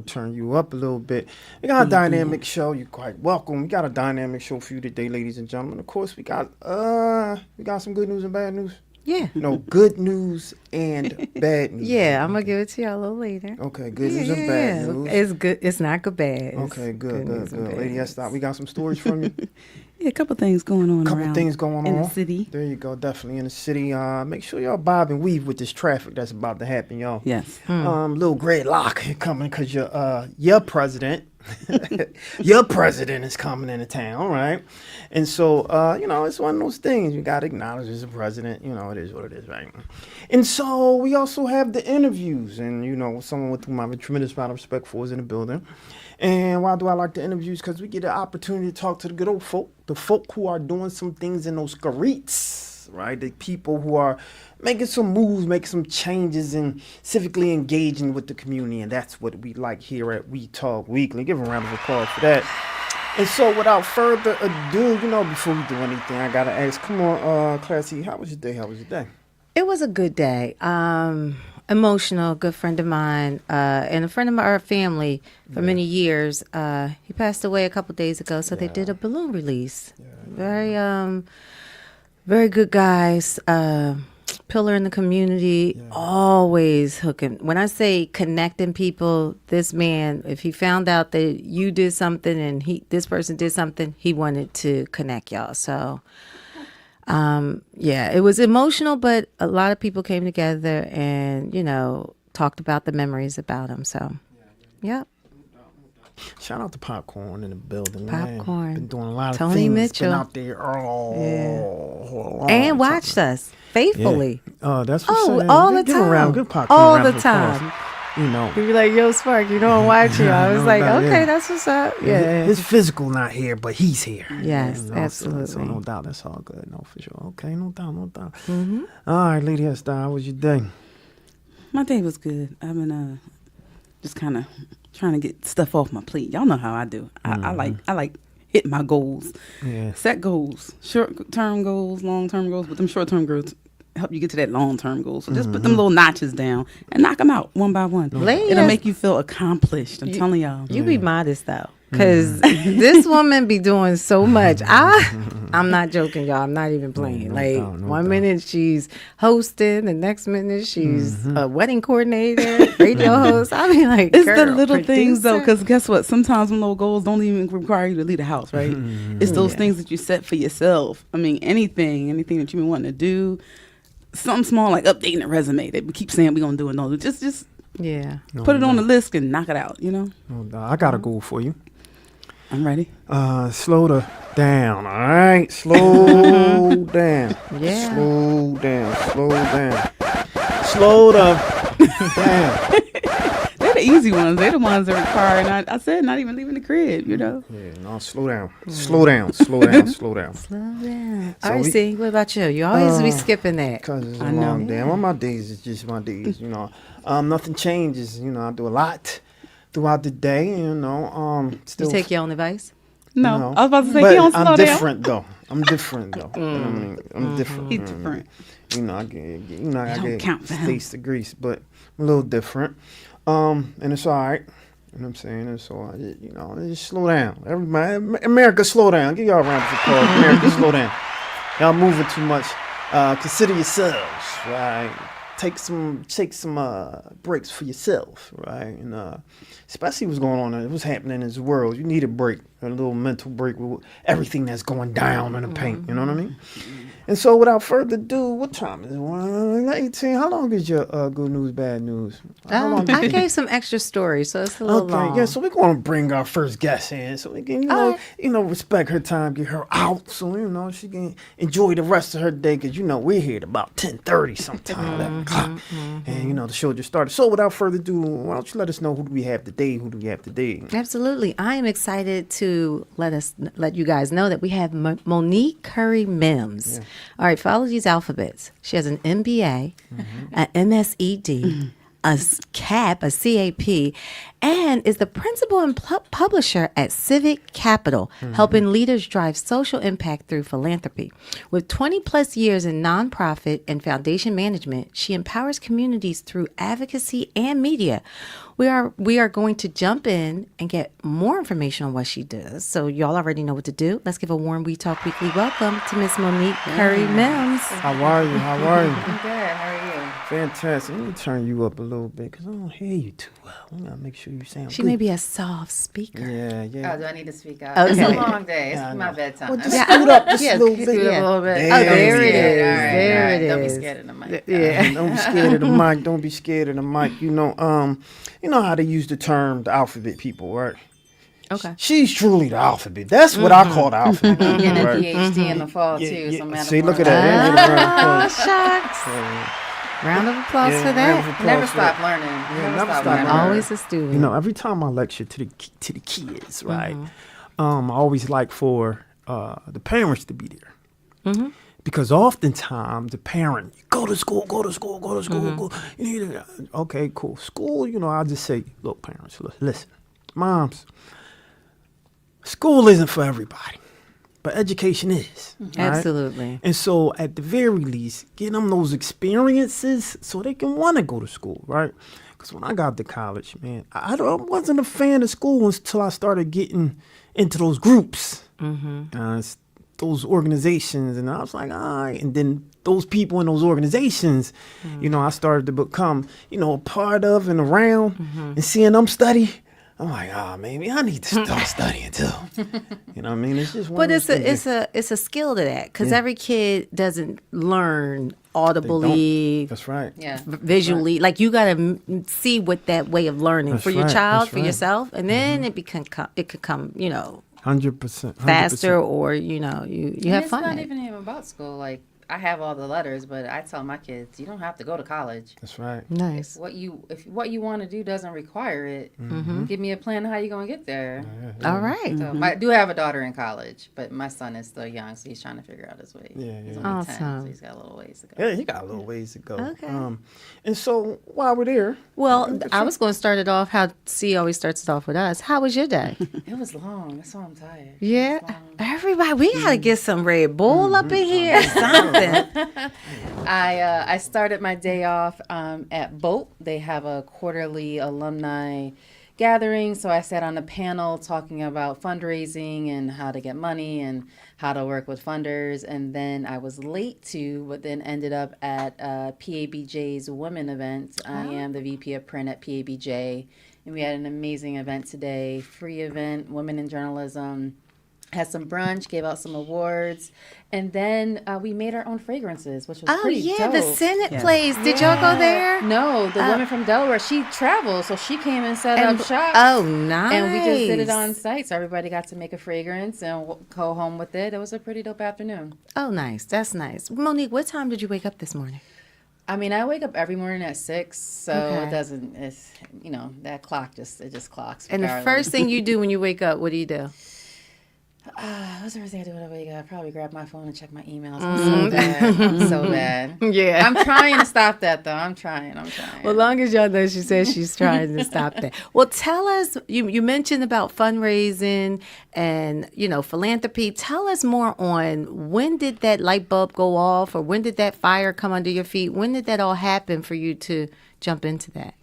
to turn you up a little bit. We got a dynamic show. You're quite welcome. We got a dynamic show for you today, ladies and gentlemen. Of course, we got some good news and bad news. Yeah. No, good news and bad news. Yeah, I'm gonna give it to y'all a little later. Okay, good news and bad news. It's good. It's not good bad. Okay, good. Lady Esther, we got some stories from you. Yeah, a couple things going on in the city. There you go, definitely in the city. Make sure y'all bob and weave with this traffic that's about to happen, y'all. Yes. Little gridlock coming because your president, your president is coming into town, right? And so, it's one of those things. You got to acknowledge as a president. You know, it is what it is, right? And so we also have the interviews. And, someone with whom I have a tremendous amount of respect for is in the building. And why do I like the interviews? Because we get an opportunity to talk to the good old folk, the folk who are doing some things in those streets, right? The people who are making some moves, making some changes, and civically engaging with the community. And that's what we like here at We Talk Weekly. Give a round of applause for that. And so without further ado, before we do anything, I got to ask, come on, Classy, how was your day? It was a good day. Emotional, good friend of mine, and a friend of our family for many years. He passed away a couple days ago, so they did a balloon release. Very good guys. Pillar in the community, always hooking. When I say connecting people, this man, if he found out that you did something and this person did something, he wanted to connect y'all. So it was emotional, but a lot of people came together and, talked about the memories about him. So, yeah. Shout out to Popcorn in the building. Popcorn. Man. Been doing a lot of Tony things. Mitchell. Been out there and watched us faithfully. Yeah. That's what's saying. All the time. Good Popcorn. All the time. He'd be like, yo, Spark, I'm watching you. I was like, okay, that's what's up. Yeah. His physical not here, but he's here. Yes, absolutely. So no doubt, that's all good. No, for sure. Okay, no doubt. Mm-hmm. All right, Lady Esther, how was your day? My day was good. I've been just kind of trying to get stuff off my plate. Y'all know how I do. I like hit my goals. Yeah. Set goals, short-term goals, long-term goals, but them short-term goals help you get to that long-term goal. So just put them little notches down and knock them out one by one. It'll make you feel accomplished. I'm telling y'all. You be modest though, because this woman be doing so much. I'm not joking, y'all. I'm not even playing. One minute she's hosting, the next minute she's a wedding coordinator, radio host. I mean, like, it's the little things though, because guess what? Sometimes when little goals don't even require you to leave the house, right? It's those things that you set for yourself. I mean, anything that you've been wanting to do. Something small like updating a resume that we keep saying we're going to do it. No, just put it on the list and knock it out, I got a goal for you. I'm ready. Slow down, all right? Slow down. Yeah. Slow down. They're the easy ones. They're the ones that require, I said, not even leaving the crib, Yeah, no, slow down. Slow down. All right, see, what about you? You always be skipping that. Because it's a long day. Well, my days is just my days, Nothing changes, I do a lot throughout the day, Still, You take your own advice? No, I was about to say, but he don't slow I'm down. different, though. I'm different. You know what I mean? I'm different. He's different. I get states to Greece, but I'm a little different. And it's all right. You know what I'm saying? And so, just slow down. Everybody, America, slow down. Give y'all a round of applause. America, slow down. Y'all moving too much. Consider yourselves, right? Take some breaks for yourself, right? And especially what's going on, what's happening in this world. You need a break, a little mental break with everything that's going down in the paint. You know what I mean? And so, without further ado, what time is it? 18. How long is your good news, bad news? I gave some extra stories, so it's a little long. Yeah. So we're going to bring our first guest in, so we can, respect her time, get her out, so she can enjoy the rest of her day. Because we're here at about 10:30 sometime, 11 o'clock, and the show just started. So without further ado, why don't you let us know who do we have today? Absolutely, I am excited to let you guys know that we have Monique Curry Mims. Yeah. All right, follow these alphabets. She has an MBA, an MSED, CAP, and is the principal and publisher at Civic Capital, helping leaders drive social impact through philanthropy. With 20 plus years in nonprofit and foundation management, she empowers communities through advocacy and media. We are going to jump in and get more information on what she does. So y'all already know what to do. Let's give a warm We Talk Weekly welcome to Miss Monique Curry Mims. How are you? How are you? I'm good. How are you? Fantastic. Let me turn you up a little bit because I don't hear you too well. We gotta make sure you sound She good. may be a soft speaker. Yeah, yeah. Oh, do I need to speak up? Okay. It's a long day. It's Yeah, I my know. bedtime. Well, just scoot up just a little Scoot bit. up a little bit. There Oh, there it is. All right, There all right. it Don't be is. scared of the mic. Yeah, don't be scared of the mic. Don't be scared of the mic. You know how they use the term the alphabet people, right? Okay. She's truly the alphabet. That's what I call the alphabet people, Getting a right? PhD in the fall Yeah, too. yeah. So I'm at a See, look at point. that. Oh, shucks. Round of applause for that. Never stop learning. never Never stop stop learning. learning. Always a student. You know, every time I lecture to the kids, right? I always like for the parents to be there. Because oftentimes the parent, go to school. You need to, okay, cool. School, I'll just say, look, parents, listen, moms, school isn't for everybody, but education is. Right? Absolutely. And so at the very least, get them those experiences so they can want to go to school, right? Because when I got to college, man, I wasn't a fan of school until I started getting into those groups. Those organizations, and I was like, all right. And then those people in those organizations, I started to become, a part of and around, and seeing them study. I'm like, maybe I need to start studying too. You know what I mean? It's just one But of those things it's a skill to that because Yeah. every kid doesn't learn they audibly, don't. That's right. Yeah. visually. Like you got to see what that way of learning That's for your right, child, that's for right. yourself, and then it could come, 100%. faster, or you have It's fun. not at it. even about school. Like I have all the letters, but I tell my kids, you don't have to go to college. That's right. Nice. If what you want to do doesn't require it, give me a plan how you gonna get there. All right. So I do have a daughter in college, but my son is still young, so he's trying to figure out his way. Yeah, He's yeah. only 10, Awesome. so he's got a little ways to go. Yeah, you got a little ways to go. Okay. And so while we're there, Well, I was going to start it off how C always starts it off with us. How was your day? It was long. That's why I'm tired. Yeah. It was long. Everybody, we got to get some Red Bull up in here or something. I started my day off at Boat. They have a quarterly alumni gathering, so I sat on a panel talking about fundraising and how to get money and how to work with funders. And then I was late but then ended up at PABJ's Women event. I am the VP of Print at PABJ, and we had an amazing event today, free event, Women in Journalism. Had some brunch, gave out some awards, and then we made our own fragrances, which was Oh, pretty yeah, dope. the Senate place. Did y'all go there? No, the woman from Delaware, she travels, so she came and set up shop. Oh, nice. And we just did it on site, so everybody got to make a fragrance and go home with it. It was a pretty dope afternoon. Oh, nice. That's nice. Monique, what time did you wake up this morning? I mean, I wake up every morning at 6, so Okay. it doesn't. It's that clock just clocks. And the regardless. first thing you do when you wake up, what do you do? What's the first thing I do when I wake up? I probably grab my phone and check my emails. I'm so bad. I'm so bad. Yeah. I'm trying to stop that though. I'm trying. Well, long as y'all know, she says she's trying to stop that. Well, tell us, you mentioned about fundraising and, philanthropy. Tell us more on when did that light bulb go off, or when did that fire come under your feet? When did that all happen for you to jump into that?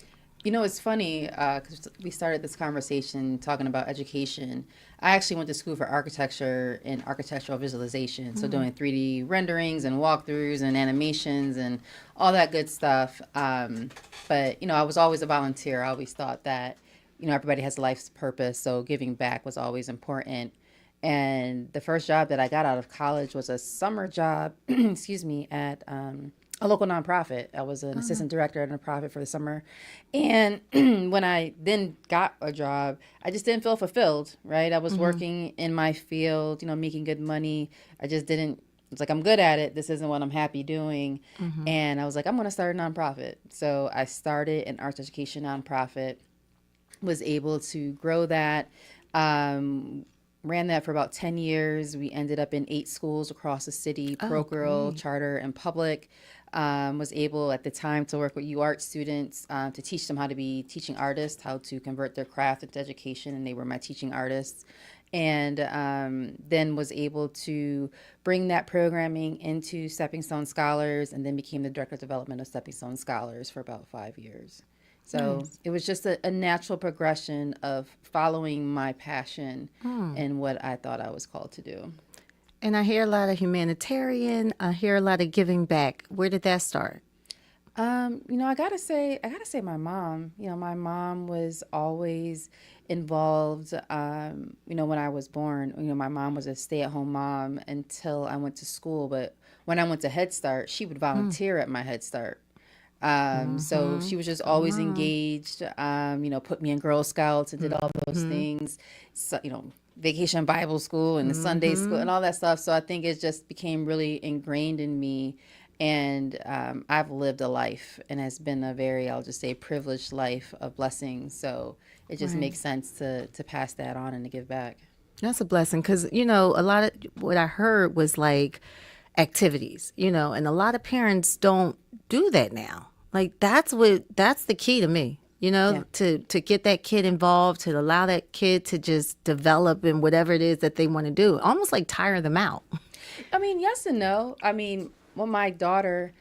It's funny because we started this conversation talking about education. I actually went to school for architecture and architectural visualization, so doing 3D renderings and walkthroughs and animations and all that good stuff. But I was always a volunteer. I always thought that everybody has a life's purpose, so giving back was always important. And the first job that I got out of college was a summer job, at a local nonprofit. I was an assistant director at a nonprofit for the summer. And when I then got a job, I just didn't feel fulfilled, right? I was working in my field, making good money. I just didn't, it's like, I'm good at it. This isn't what I'm happy doing. And I was like, I'm going to start a nonprofit. So I started an arts education nonprofit, was able to grow that. Ran that for about 10 years. We ended up in 8 schools across the city, parochial, charter, and public. Was able at the time to work with UArt students to teach them how to be teaching artists, how to convert their craft into education, and they were my teaching artists. And then was able to bring that programming into Stepping Stone Scholars, and then became the director of development of Stepping Stone Scholars for about 5 years. So it was just a natural progression of following my passion and what I thought I was called to do. And I hear a lot of humanitarian. I hear a lot of giving back. Where did that start? I gotta say my mom. My mom was always involved. When I was born, my mom was a stay-at-home mom until I went to school. But when I went to Head Start, she would volunteer at my Head Start. So she was just always engaged. Put me in Girl Scouts and did all those things. So, Vacation Bible School and the Sunday school and all that stuff. So I think it just became really ingrained in me. And I've lived a life, and it's been a very, I'll just say, privileged life of blessings. So it just makes sense to pass that on and to give back. That's a blessing because, a lot of what I heard was like activities, and a lot of parents don't do that now. Like that's the key to me, to get that kid involved, to allow that kid to just develop in whatever it is that they want to do, almost like tire them out. I mean, yes and no. I mean, well, my daughter,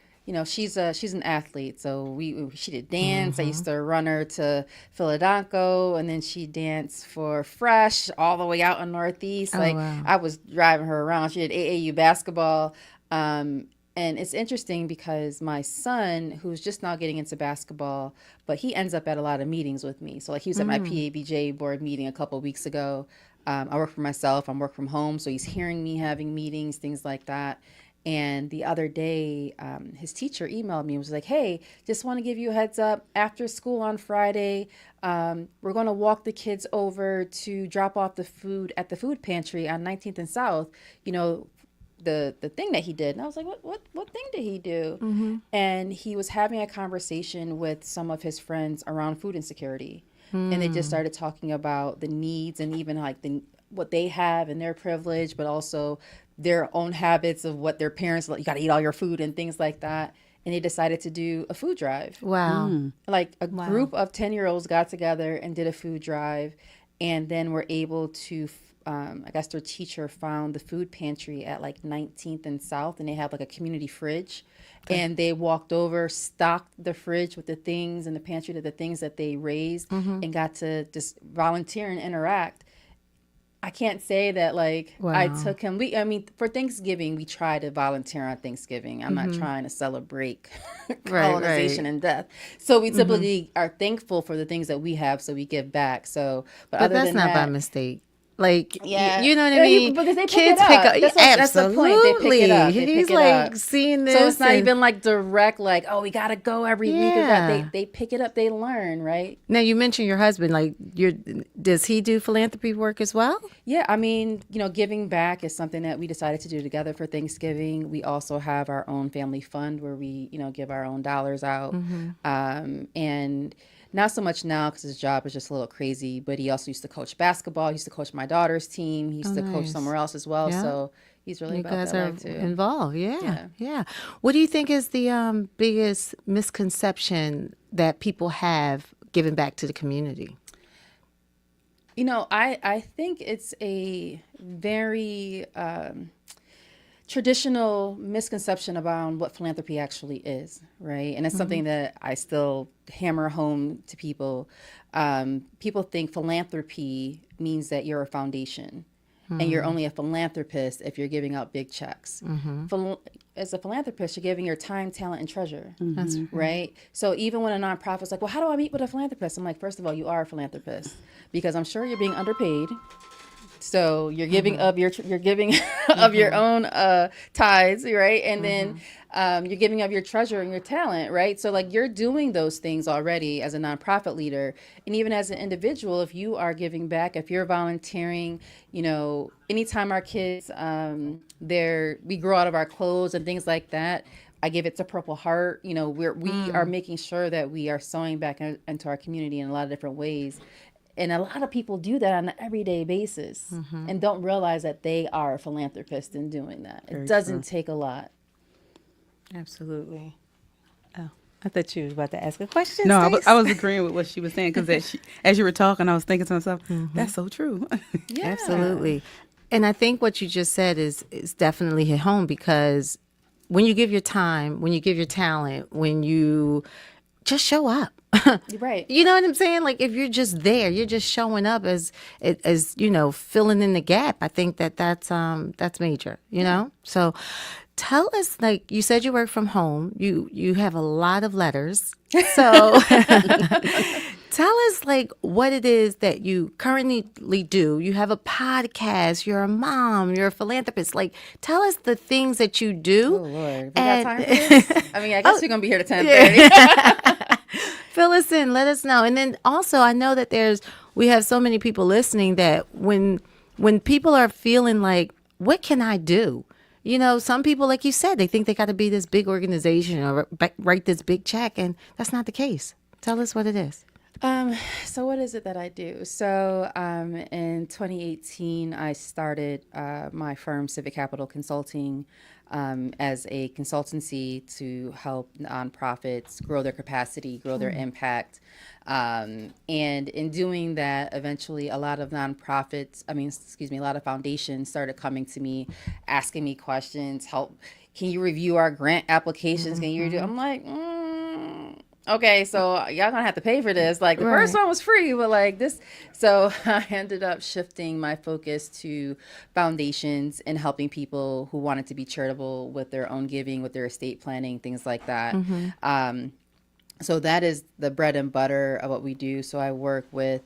she's an athlete, so she did dance. I used to run her to Philadelphia, and then she danced for Fresh all the way out in Northeast. Wow. I was driving her around. She did AAU basketball, and it's interesting because my son, who's just now getting into basketball, but he ends up at a lot of meetings with me. So he was at my PABJ board meeting a couple of weeks ago. I work for myself. I work from home, so he's hearing me having meetings, things like that. And the other day, his teacher emailed me and was like, hey, just want to give you a heads up. After school on Friday, we're going to walk the kids over to drop off the food at the food pantry on 19th and South. The thing that he did. And I was like, what thing did he do? And he was having a conversation with some of his friends around food insecurity. And they just started talking about the needs and even like what they have and their privilege, but also their own habits of what their parents, like, you got to eat all your food and things like that. And they decided to do a food drive. Wow. Like a group of 10-year-olds got together and did a food drive, and then were able to, I guess their teacher found the food pantry at like 19th and South, and they have like a community fridge. And they walked over, stocked the fridge with the things and the pantry to the things that they raised, and got to just volunteer and interact. I can't say that like I took him. For Thanksgiving, we try to volunteer on Thanksgiving. I'm not trying to celebrate colonization and death. So we typically are thankful for the things that we have, so we give back. So, but other that's than not that, by mistake. Like, yeah, you know what I mean? Because they Kids pick it up. pick up. That's the point. They pick it up. They He's pick it like up. seeing this. So it's not and- even like direct, like, oh, we gotta go every week. Or that. They pick it up. They learn, right? Now you mentioned your husband. Like, does he do philanthropy work as well? Yeah, giving back is something that we decided to do together for Thanksgiving. We also have our own family fund where we, give our own dollars out. And not so much now because his job is just a little crazy, but he also used to coach basketball. He used to coach my daughter's team. He used to coach somewhere else as well. Yeah. So he's really You about guys that are life too. involved. Yeah. What do you think is the biggest misconception that people have giving back to the community? I think it's a very traditional misconception about what philanthropy actually is, right? And it's something that I still hammer home to people. People think philanthropy means that you're a foundation and you're only a philanthropist if you're giving out big checks. As a philanthropist, you're giving your time, talent, and treasure, right? So even when a nonprofit's like, well, how do I meet with a philanthropist? I'm like, first of all, you are a philanthropist because I'm sure you're being underpaid. So you're giving of your of your own tithes, right? And then you're giving of your treasure and your talent, right? So like you're doing those things already as a nonprofit leader, and even as an individual, if you are giving back, if you're volunteering, anytime our kids we grow out of our clothes and things like that. I give it to Purple Heart. We are making sure that we are sewing back into our community in a lot of different ways. And a lot of people do that on an everyday basis and don't realize that they are a philanthropist in doing that. It doesn't take a lot. Absolutely. Oh, I thought you was about to ask a question. No, Stace. I was agreeing with what she was saying because as you were talking, I was thinking to myself, that's so true. Yeah. Absolutely. And I think what you just said is definitely hit home, because when you give your time, when you give your talent, when you just show up. Right. You know what I'm saying? Like, if you're just there, you're just showing up as filling in the gap. I think that's major, you know? So tell us, like you said, you work from home. You have a lot of letters. So tell us, like, what it is that you currently do. You have a podcast, you're a mom, you're a philanthropist. Like, tell us the things that you do. Oh Lord, we got time for this? I mean, I guess we're gonna be here to 10:30. Yeah. Fill us in, let us know. And then also, I know that we have so many people listening that when people are feeling like, what can I do? You know, some people, like you said, they think they got to be this big organization or write this big check, and that's not the case. Tell us what it is. So what is it that I do? So in 2018, I started my firm, Civic Capital Consulting, as a consultancy to help nonprofits grow their capacity, grow their impact. And in doing that, eventually a lot of a lot of foundations started coming to me, asking me questions, can you review our grant applications? Can you review? I'm like, okay, so y'all gonna have to pay for this. Like, the first one was free, but like this. So I ended up shifting my focus to foundations and helping people who wanted to be charitable with their own giving, with their estate planning, things like that. So that is the bread and butter of what we do. So I work with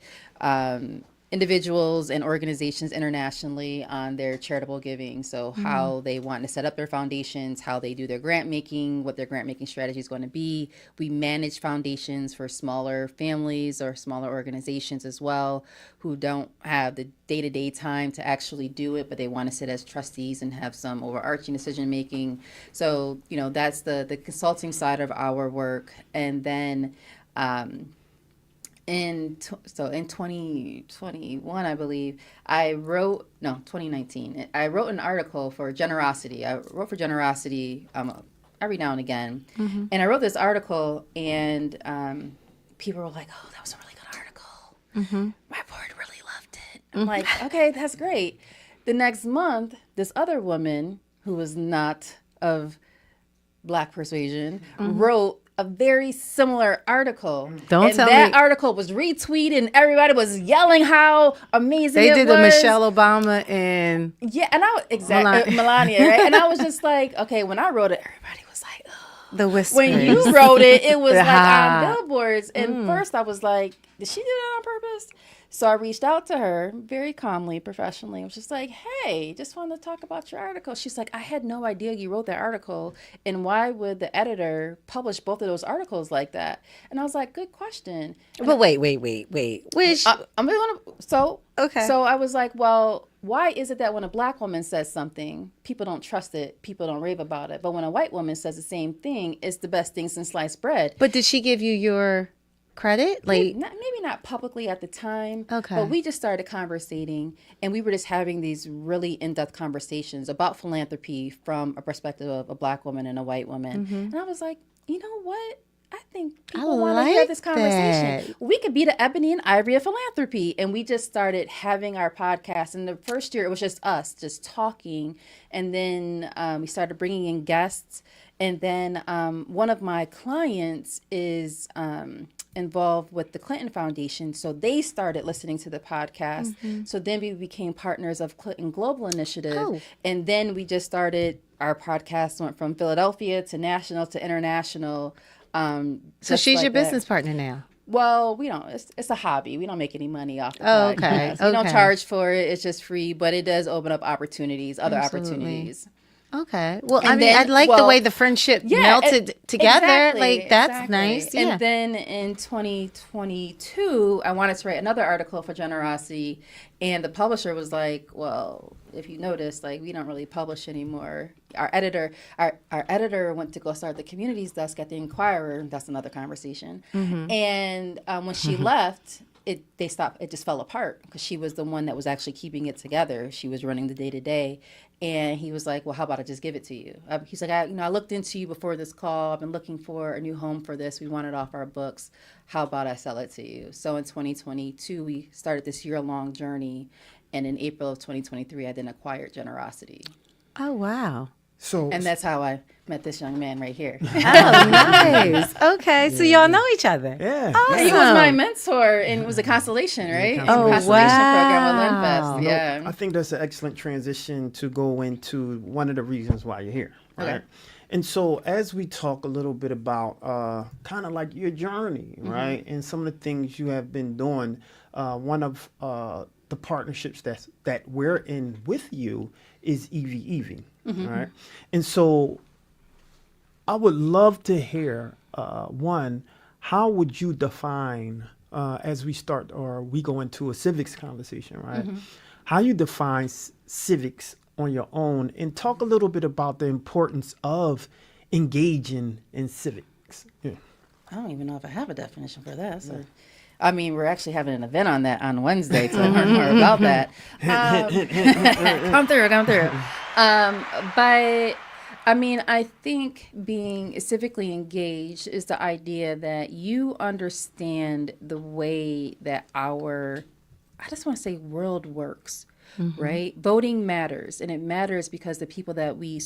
individuals and organizations internationally on their charitable giving. So how they want to set up their foundations, how they do their grant making, what their grant making strategy is going to be. We manage foundations for smaller families or smaller organizations as well, who don't have the day-to-day time to actually do it, but they want to sit as trustees and have some overarching decision making. So, you know, that's the consulting side of our work. And then in 2021, I believe, 2019, I wrote an article for Generosity. I wrote for Generosity every now and again. And I wrote this article, and people were like, oh, that was a really good article. My board really loved it. I'm like, okay, that's great. The next month, this other woman who was not of Black persuasion wrote a very similar article. That article was retweeted, and everybody was yelling how amazing they it did was. The Michelle Obama and Melania, right? And I was just like, okay, when I wrote it, everybody was like, ugh. the whispers. When you wrote it, it was like on billboards. And first I was like, did she do that on purpose? So I reached out to her very calmly, professionally. I was just like, hey, just wanted to talk about your article. She's like, I had no idea you wrote that article. And why would the editor publish both of those articles like that? And I was like, good question. But wait. Which Okay. So I was like, well, why is it that when a Black woman says something, people don't trust it, people don't rave about it, but when a white woman says the same thing, it's the best thing since sliced bread? But did she give you your credit? Like, maybe not publicly at the time. Okay. But we just started conversating, and we were just having these really in-depth conversations about philanthropy from a perspective of a Black woman and a white woman. And I was like, you know what? I think people want to hear this conversation. That. We could be the ebony and ivory of philanthropy. And we just started having our podcast. And the first year, it was just us, just talking. And then we started bringing in guests. And then one of my clients is involved with the Clinton Foundation. So they started listening to the podcast. So then we became partners of Clinton Global Initiative. Oh. And then we just started, our podcast went from Philadelphia to national to international. So she's your business partner now. Well, we don't. It's a hobby. We don't make any money off the Oh, podcast. okay. We don't charge for it. It's just free, but it does open up opportunities, other Absolutely. opportunities. Okay. Well, And I mean, then- I like the way the friendship melted together. Exactly, Like, that's exactly. nice. Yeah. And then in 2022, I wanted to write another article for Generosity, and the publisher was like, "Well, if you notice, like, we don't really publish anymore." Our editor went to go start the communities desk at the Inquirer. That's another conversation. And when she left, it just fell apart because she was the one that was actually keeping it together. She was running the day to day. And he was like, well, how about I just give it to you? He's like, I looked into you before this call. I've been looking for a new home for this. We want it off our books. How about I sell it to you? So in 2022, we started this year-long journey. And in April of 2023, I then acquired Generosity. Oh, wow. So And that's how I met this young man right here. Oh, nice. Okay. So y'all know each other. yeah. He was my mentor and it was a constellation, right? Oh, Constellation program with wow. LendFest. Yeah. I think that's an excellent transition to go into one of the reasons why you're here. Right. Okay. And so, as we talk a little bit about kind of like your journey, right, and some of the things you have been doing, one of the partnerships that we're in with you is Evie, right? And so, I would love to hear one. How would you define as we start or we go into a civics conversation, right? How you define civics on your own, and talk a little bit about the importance of engaging in civics. Yeah. I don't even know if I have a definition for that. So. I mean, we're actually having an event on that on Wednesday to learn more about that. Come through. But I mean, I think being civically engaged is the idea that you understand the way that I just want to say world works. Right? Voting matters, and it matters because the people that we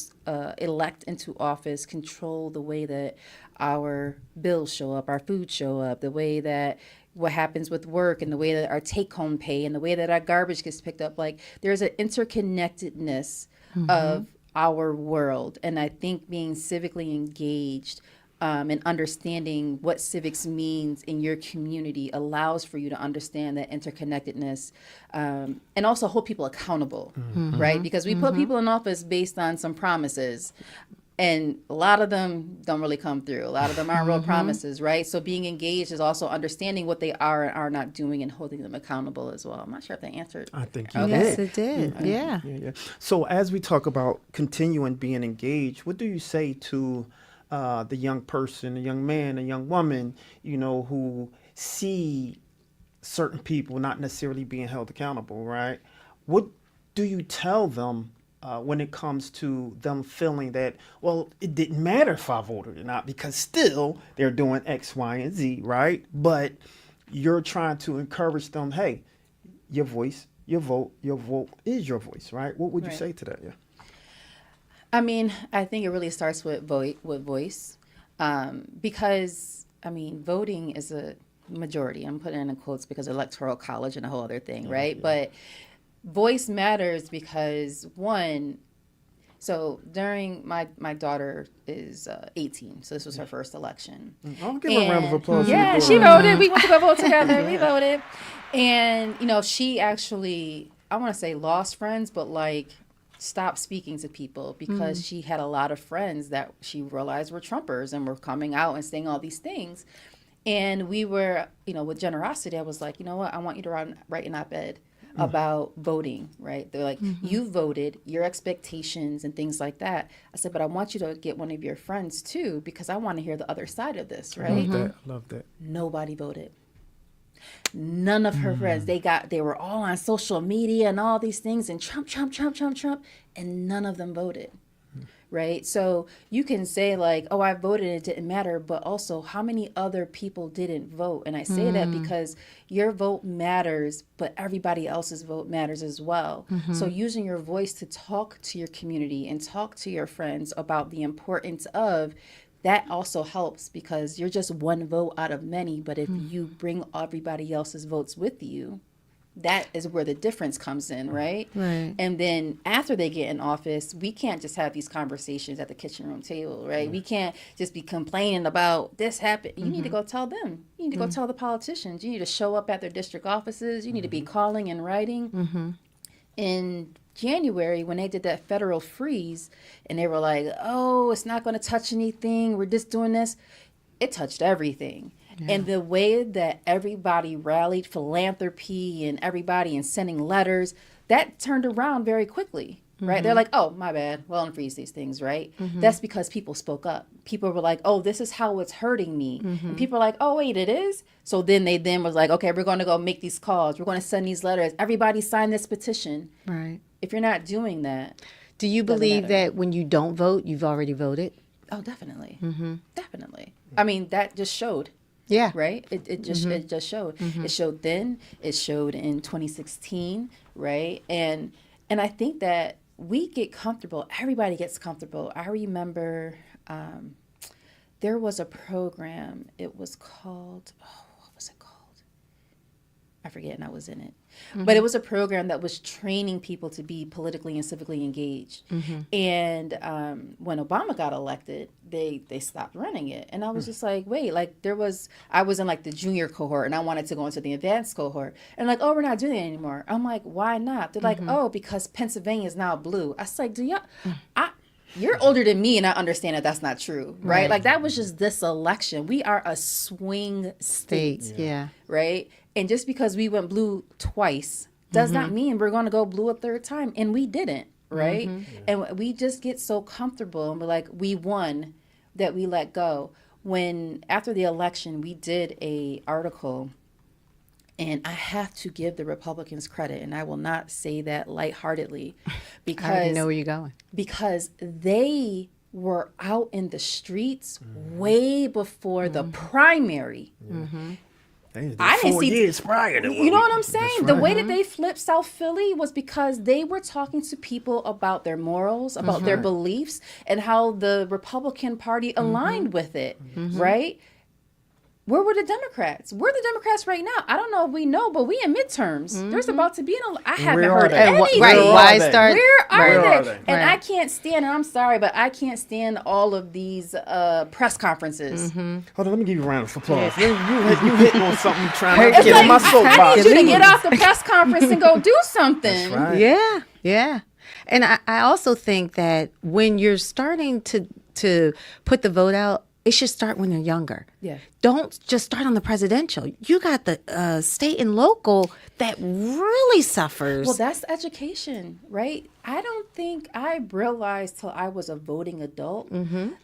elect into office control the way that our bills show up, our food show up, the way that what happens with work, and the way that our take-home pay, and the way that our garbage gets picked up. Like, there's an interconnectedness of our world, and I think being civically engaged and understanding what civics means in your community allows for you to understand that interconnectedness and also hold people accountable, right? Because we put people in office based on some promises. And a lot of them don't really come through. A lot of them aren't real promises, right? So being engaged is also understanding what they are and are not doing and holding them accountable as well. I'm not sure if they answered. I think you Yes, did. it did. Yeah. Yeah. So as we talk about continuing being engaged, what do you say to the young person, a young man, a young woman, who see certain people not necessarily being held accountable, right? What do you tell them when it comes to them feeling that, well, it didn't matter if I voted or not because still they're doing X, Y, and Z, right? But you're trying to encourage them, hey, your voice, your vote is your voice, right? What would you Right. say to that? Yeah. I mean, I think it really starts with voice, because I mean, voting is a majority. I'm putting it in quotes because electoral college and a whole other thing, right? But voice matters because one. So during my daughter is 18, so this was her first election. I'll give her a round of applause. Yeah, she voted. We went to go vote together. We voted, and she actually, I want to say lost friends, but like stopped speaking to people because she had a lot of friends that she realized were Trumpers and were coming out and saying all these things. And we were, with Generosity, I was like, you know what? I want you to write an op-ed about voting, right? They're like, you voted, your expectations and things like that. I said, but I want you to get one of your friends too, because I want to hear the other side of this, right? Love that. Nobody voted. None of her friends. They were all on social media and all these things and Trump, and none of them voted. Right? So you can say like, oh, I voted, it didn't matter, but also how many other people didn't vote? And I say that because your vote matters, but everybody else's vote matters as well. So using your voice to talk to your community and talk to your friends about the importance of that also helps because you're just one vote out of many. But if you bring everybody else's votes with you, that is where the difference comes in, right? Right. And then after they get in office, we can't just have these conversations at the kitchen room table, right? We can't just be complaining about this happened. You need to go tell them. You need to go tell the politicians. You need to show up at their district offices. You need to be calling and writing. In January, when they did that federal freeze and they were like, oh, it's not going to touch anything. We're just doing this. It touched everything. And the way that everybody rallied, philanthropy and everybody and sending letters, that turned around very quickly. right? They're like, oh, my bad. Well, unfreeze these things, right? That's because people spoke up. People were like, oh, this is how it's hurting me. And people are like, oh, wait, it is? So then they was like, okay, we're going to go make these calls. We're going to send these letters. Everybody sign this petition. Right. If you're not doing that, Do you Doesn't believe matter. that when you don't vote, you've already voted? oh, definitely. Definitely. I mean, that just showed. Yeah. Right? It just showed. It showed then. It showed in 2016, right? And I think that we get comfortable. Everybody gets comfortable. I remember there was a program. It was called, what was it called? I forget, and I was in it. But it was a program that was training people to be politically and civically engaged. And when Obama got elected, they stopped running it. And I was just like, wait, like I was in like the junior cohort and I wanted to go into the advanced cohort. And like, oh, we're not doing it anymore. I'm like, why not? They're like, oh, because Pennsylvania is now blue. I was like, you're older than me and I understand that that's not true, right? Like that was just this election. We are a swing state. States. Yeah. Right? And just because we went blue twice does not mean we're going to go blue a third time. And we didn't, right? And we just get so comfortable and we're like, we won, that we let go. When after the election, we did a article, and I have to give the Republicans credit, and I will not say that lightheartedly, I already know because where you're going. they were out in the streets way before the primary. They did I didn't 4 see- years prior to You know what I'm saying? That's The right. way that they flipped South Philly was because they were talking to people about their morals, about their beliefs, and how the Republican Party aligned with it, right? Where were the Democrats? We're the Democrats right now. I don't know if we know, but we in midterms. There's about to be I haven't Where are heard they? anything. Right. Where Why are they? start? Where are Where they? are they? And Right. I can't stand, and I'm sorry, but I can't stand all of these press conferences. Hold on, let me give you a round of applause. You hitting on something, trying to It's get like, on my I soapbox. need you to get off the press conference and go do something. That's right. Yeah, yeah. And I also think that when you're starting to put the vote out, it should start when they're younger. Yeah. Don't just start on the presidential. You got the state and local that really suffers. Well, that's education, right? I don't think I realized till I was a voting adult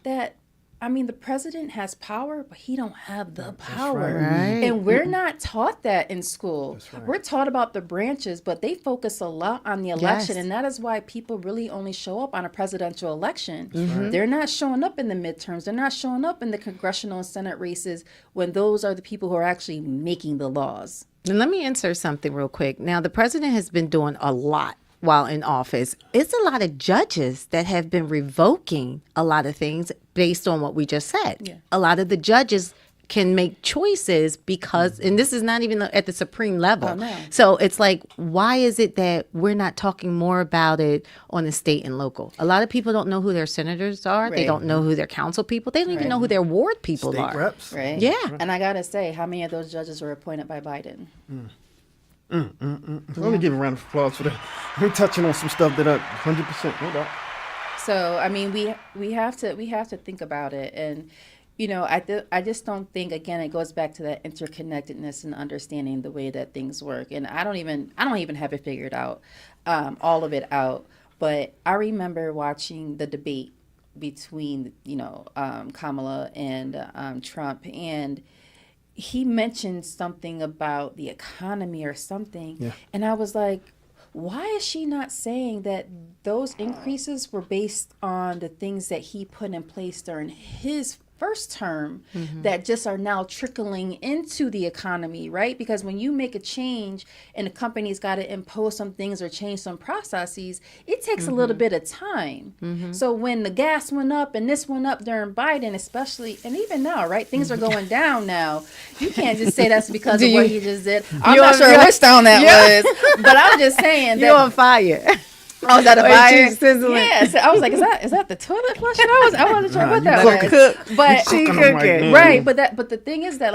that, I mean, the president has power, but he don't have the power. right. And we're not taught that in school. We're taught about the branches, but they focus a lot on the election. Yes. And that is why people really only show up on a presidential election. They're not showing up in the midterms. They're not showing up in the congressional and Senate races when those are the people who are actually making the laws. And let me insert something real quick. Now, the president has been doing a lot while in office. It's a lot of judges that have been revoking a lot of things based on what we just said. Yeah. A lot of the judges can make choices because, and this is not even at the supreme level. Oh, no. So it's like, why is it that we're not talking more about it on the state and local? A lot of people don't know who their senators are. They Right. don't know who their council people. They don't even Right. know who their ward people State are. reps. Right. Yeah. And I gotta say, how many of those judges were appointed by Biden? Let me give a round of applause for that. We're touching on some stuff that 100%. Hold up. So I mean, we have to think about it, and you know, I just don't think, again, it goes back to that interconnectedness and understanding the way that things work. And I don't even have it figured out, all of it out. But I remember watching the debate between Kamala and Trump, and he mentioned something about the economy or something. Yeah. And I was like, why is she not saying that those increases were based on the things that he put in place during his first term that just are now trickling into the economy, right? Because when you make a change and a company's got to impose some things or change some processes, it takes a little bit of time. So when the gas went up and this went up during Biden, especially, and even now, right? Things are going down now. You can't just say that's because of what he just did. I'm not sure which town that was, but I'm just saying You're on that. fire. I was at a Or fire. she's sizzling. Yeah, so I was like, is that the toilet flushing? I wasn't sure what that you was. cooking. But She Cooking 'em cooking. now. right, but the thing is that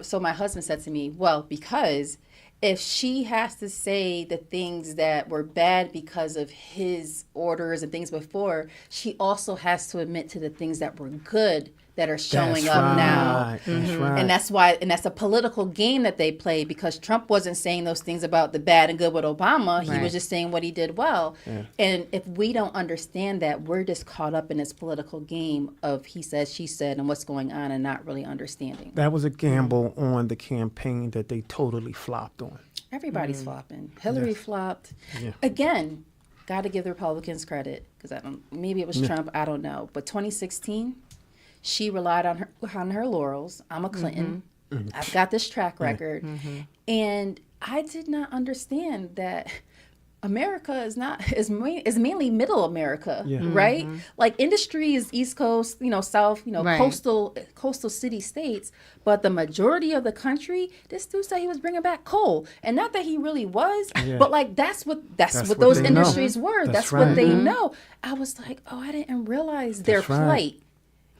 so my husband said to me, well, because if she has to say the things that were bad because of his orders and things before, she also has to admit to the things that were good that are showing That's up now. right. That's right. And that's why, and that's a political game that they play, because Trump wasn't saying those things about the bad and good with Obama. He Right. was just saying what he did well. And if we don't understand that, we're just caught up in this political game of he said, she said, and what's going on, and not really understanding. That was a gamble on the campaign that they totally flopped on. Everybody's flopping. Hillary flopped. Yeah. Again, got to give the Republicans credit, because maybe it was Trump, I don't know. But 2016, she relied on her laurels. I'm a Clinton. I've got this track record. And I did not understand that America is mainly middle America, right? Like industry is East Coast, South, Right. coastal city states, but the majority of the country, this dude said he was bringing back coal, and not that he really was, but like that's what what those they know. industries were. That's right. what they know. I was like, oh, I didn't realize their That's right. plight.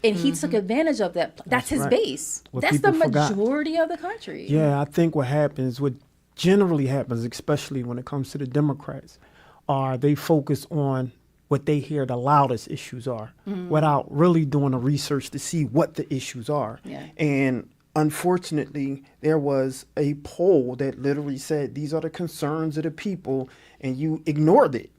And he took advantage of that. That's his right. base. What That's the people forgot. majority of the country. Yeah, I think what generally happens, especially when it comes to the Democrats, are they focus on what they hear the loudest issues are without really doing the research to see what the issues are. Yeah. And unfortunately, there was a poll that literally said these are the concerns of the people, and you ignored it.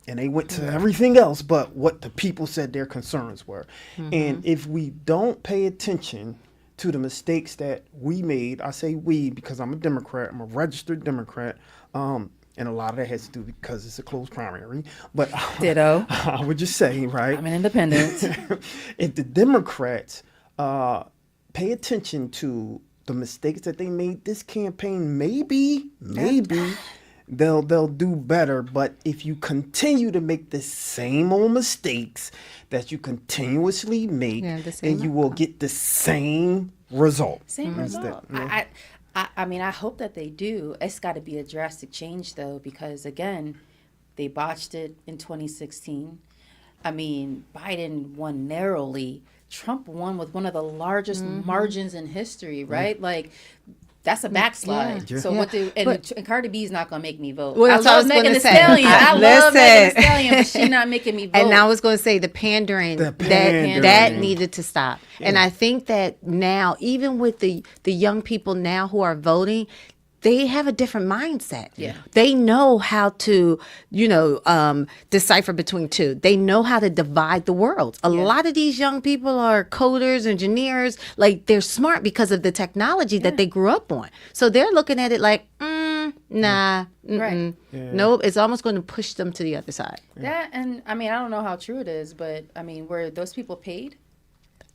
And they went to everything else but what the people said their concerns were. And if we don't pay attention to the mistakes that we made, I say we because I'm a Democrat, I'm a registered Democrat, and a lot of that has to do because it's a closed primary. But Ditto. I would just say, right? I'm an independent. If the Democrats pay attention to the mistakes that they made this campaign, maybe they'll do better. But if you continue to make the same old mistakes that you continuously make, Yeah, the same and you will get the same result. Same That's result. that, yeah. I mean, I hope that they do. It's got to be a drastic change, though, because, again, they botched it in 2016. I mean, Biden won narrowly. Trump won with one of the largest margins in history, right? Like, that's a backslide. Yeah. So what do and Cardi B's not gonna make me vote. Well, that's what I was Megan gonna Thee say. Stallion. I love Megan Listen. Thee Stallion, but she's not making me vote. And I was going to say the pandering, pandering. that needed to stop. And I think that now, even with the young people now who are voting, they have a different mindset. Yeah. They know how to, decipher between two. They know how to divide the world. A lot of these young people are coders, engineers. Like, they're smart because of the technology that they grew up on. So they're looking at it like, nah, Right. nope. It's almost going to push them to the other side. That, and I mean, I don't know how true it is, but I mean, were those people paid?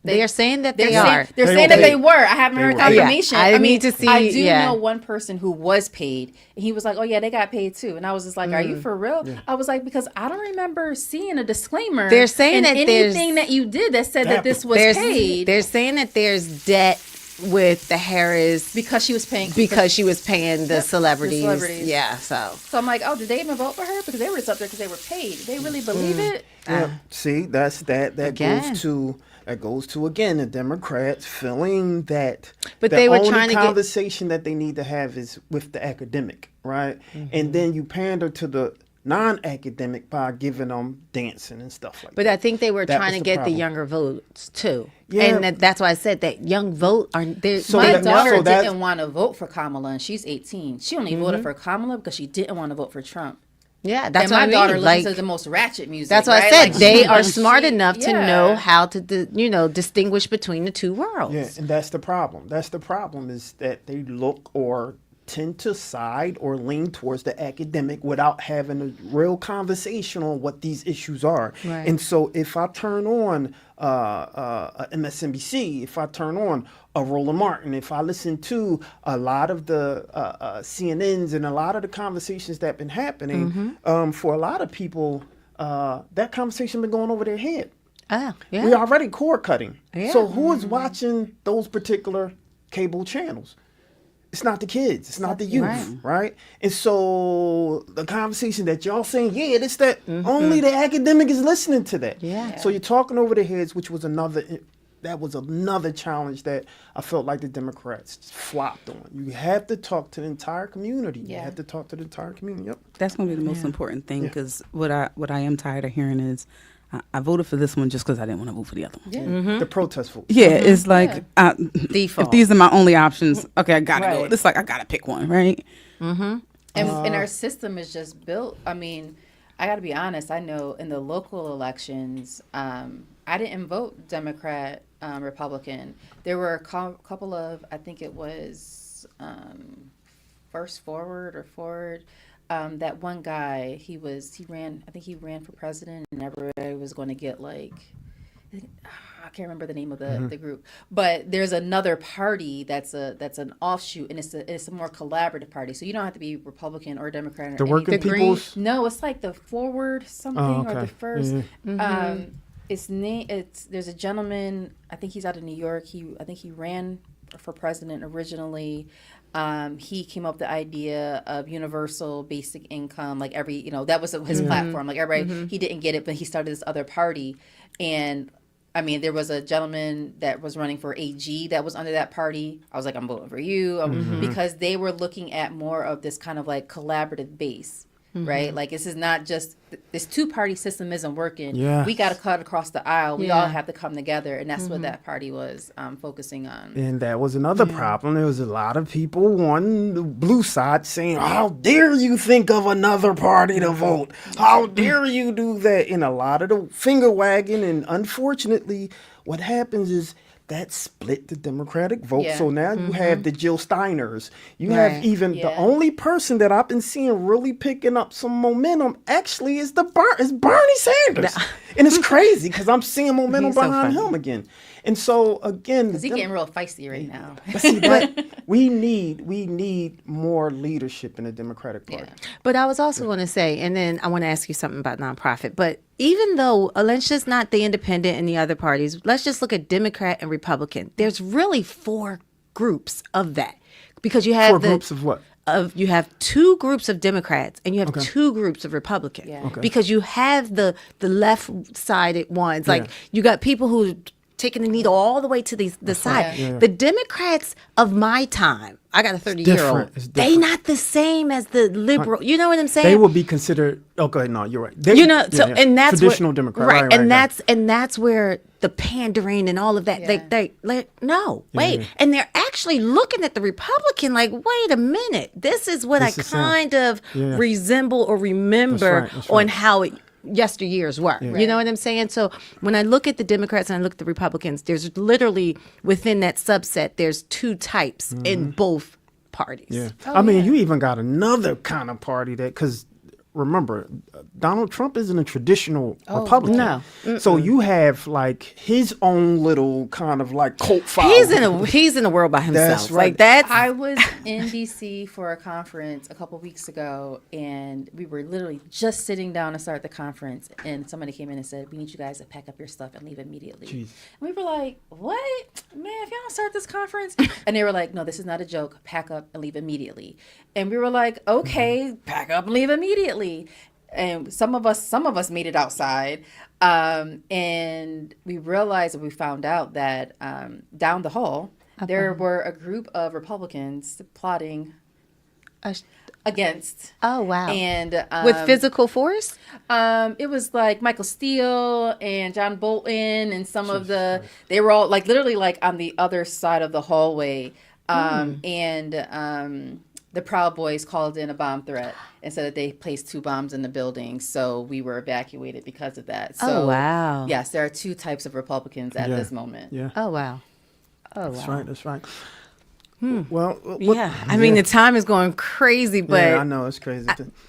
They're saying that They're they saying, are. They're They saying were that they paid. were. I haven't heard were. confirmation. Yeah, I mean, need to see- I do yeah. know one person who was paid, and he was like, "Oh yeah, they got paid too." And I was just like, "Are you for real?" I was like, because I don't remember seeing a disclaimer. They're saying in that there's- anything that you did that said that this was paid They're saying that there's debt with the Harris because she was paying. because she was paying the celebrities. celebrities. Yeah, so So I'm like, oh, did they even vote for her? Because they were just up there because they were paid. Did they really believe it? Yeah. See, that's that Again. goes to again the Democrats feeling that But the they were only trying to get- conversation that they need to have is with the academic, right? And then you pander to the non-academic by giving them dancing and stuff like but that. I think they were That trying was to the get problem. the younger votes too. Yeah. And that's why I said that young vote are there. So My that- daughter so that's- didn't want to vote for Kamala, and she's 18. She only voted for Kamala because she didn't want to vote for Trump. yeah, that's And what my I mean. daughter Like, listens to the most ratchet music. that's what I right? said. Like, They she- are she- smart enough to yeah. know how to, distinguish between the two worlds. Yeah, and that's the problem. That's the problem is that they look or tend to side or lean towards the academic without having a real conversation on what these issues are. Right. And so if I turn on MSNBC, if I turn on a Roland Martin, if I listen to a lot of the CNNs and a lot of the conversations that have been happening, for a lot of people, that conversation been going over their head. Oh, yeah. We already cord cutting. Yeah. So who is watching those particular cable channels? It's not the kids. It's not the youth, right? And so the conversation that y'all saying, yeah, this that only the academic is listening to that. Yeah. So you're talking over their heads, which was another challenge that I felt like the Democrats flopped on. You have to talk to the entire community. You Yeah. have to talk to the entire community. Yep. That's going to be the most important thing because what I am tired of hearing is I voted for this one just because I didn't want to vote for the other one. Yeah. The protest vote. Yeah, it's like Default. if these are my only options, okay, I gotta go. Right. It's like I gotta pick one, right? And our system is just built. I mean, I got to be honest. I know in the local elections, I didn't vote Democrat, Republican. There were a couple of, I think it was First Forward or Forward. That one guy, he ran. I think he ran for president, and everybody was going to get like. I can't remember the name of the group, but there's another party that's an offshoot, and it's a more collaborative party. So you don't have to be Republican or Democrat. Or The Working People's? No, it's like the Forward something or the okay. First. Yeah. There's a gentleman. I think he's out of New York. I think he ran for president originally. He came up with the idea of universal basic income, like that was his platform. Like everybody, he didn't get it, but he started this other party. And I mean, there was a gentleman that was running for AG that was under that party. I was like, I'm voting for you because they were looking at more of this kind of like collaborative base. Right, like this is not just this two-party system isn't working. Yes. We got to cut across the aisle. We Yeah. all have to come together, and that's what that party was focusing on. And that was another problem. There was a lot of people on the blue side saying, how dare you think of another party to vote? How dare you do that? And a lot of the finger wagging. And unfortunately, what happens is that split the Democratic vote. Yeah. So now you have the Jill Steiners. You Right. have even the Yeah. only person that I've been seeing really picking up some momentum actually is Bernie Sanders. And it's crazy because I'm seeing momentum He's so behind funny. him again. And so again, Because he's getting real feisty right now. but see, but we need more leadership in the Democratic Party. Yeah. But I was also going to say, and then I want to ask you something about nonprofit. But even though, let's just not the independent and the other parties, let's just look at Democrat and Republican. There's really 4 groups of that because you have 4 groups of what? You have 2 groups of Democrats and you have 2 groups of Republicans. Yeah. Okay. Because you have the left-sided ones, like Yeah. you got people who taking the needle all the way to the side. Yeah. The Democrats of my time, I got a 30-year-old. different. It's They different. not the same as the liberal. You know what I'm saying? They will be considered. Oh, go ahead. No, you're right. They, And that's traditional where, Democrat. right? Right, and right. that's where the pandering and all of that. Yeah. They no, wait, and they're actually looking at the Republican like, wait a minute, this is what This I is Sam. kind of Yeah. resemble or remember That's on right. how it yesteryears were. You know what I'm saying? So when I look at the Democrats and I look at the Republicans, there's literally within that subset, there's 2 types in both parties. Yeah. Oh, I mean, yeah. you even got another kind of party that, because remember, Donald Trump isn't a traditional Republican. no. So you have like his own little kind of like cult following. He's in a world by himself. That's right. Like that's I was in DC for a conference a couple weeks ago, and we were literally just sitting down to start the conference, and somebody came in and said, "We need you guys to pack up your stuff and leave immediately." Jeez. And we were like, "What, man? If y'all don't start this conference," and they were like, "No, this is not a joke. Pack up and leave immediately." And we were like, "Okay, pack up and leave immediately." And some of us made it outside, and we realized, and we found out that down the hall there were a group of Republicans plotting against. oh wow. And With physical force? it was like Michael Steele and John Bolton and some of they were all like literally like on the other side of the hallway. And the Proud Boys called in a bomb threat and said that they placed 2 bombs in the building. So we were evacuated because of that. So, Oh, wow. Yes, there are 2 types of Republicans at Yeah. this moment. Yeah. Oh wow. Oh That's wow. right. That's right. Well, what- Yeah. I mean the time is going crazy, but yeah, I know it's crazy.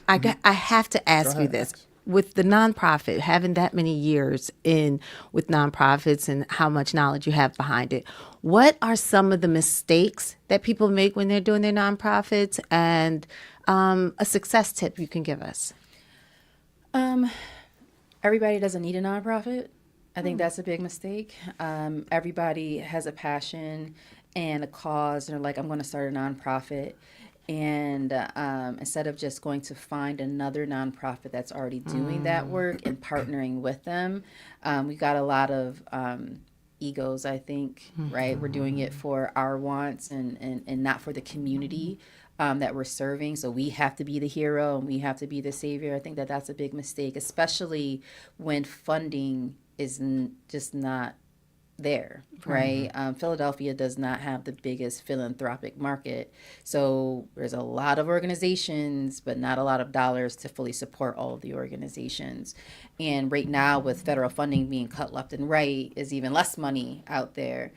I have to ask you ahead. this. With the nonprofit, having that many years in with nonprofits and how much knowledge you have behind it, what are some of the mistakes that people make when they're doing their nonprofits, and a success tip you can give us? Everybody doesn't need a nonprofit. I think that's a big mistake. Everybody has a passion and a cause, and they're like, I'm going to start a nonprofit. And instead of just going to find another nonprofit that's already doing that work and partnering with them, we got a lot of egos, I think, right? We're doing it for our wants and not for the community. that we're serving. So we have to be the hero and we have to be the savior. I think that that's a big mistake, especially when funding is just not there, right? Philadelphia does not have the biggest philanthropic market. So there's a lot of organizations, but not a lot of dollars to fully support all of the organizations. And right now, with federal funding being cut left and right, is even less money out there.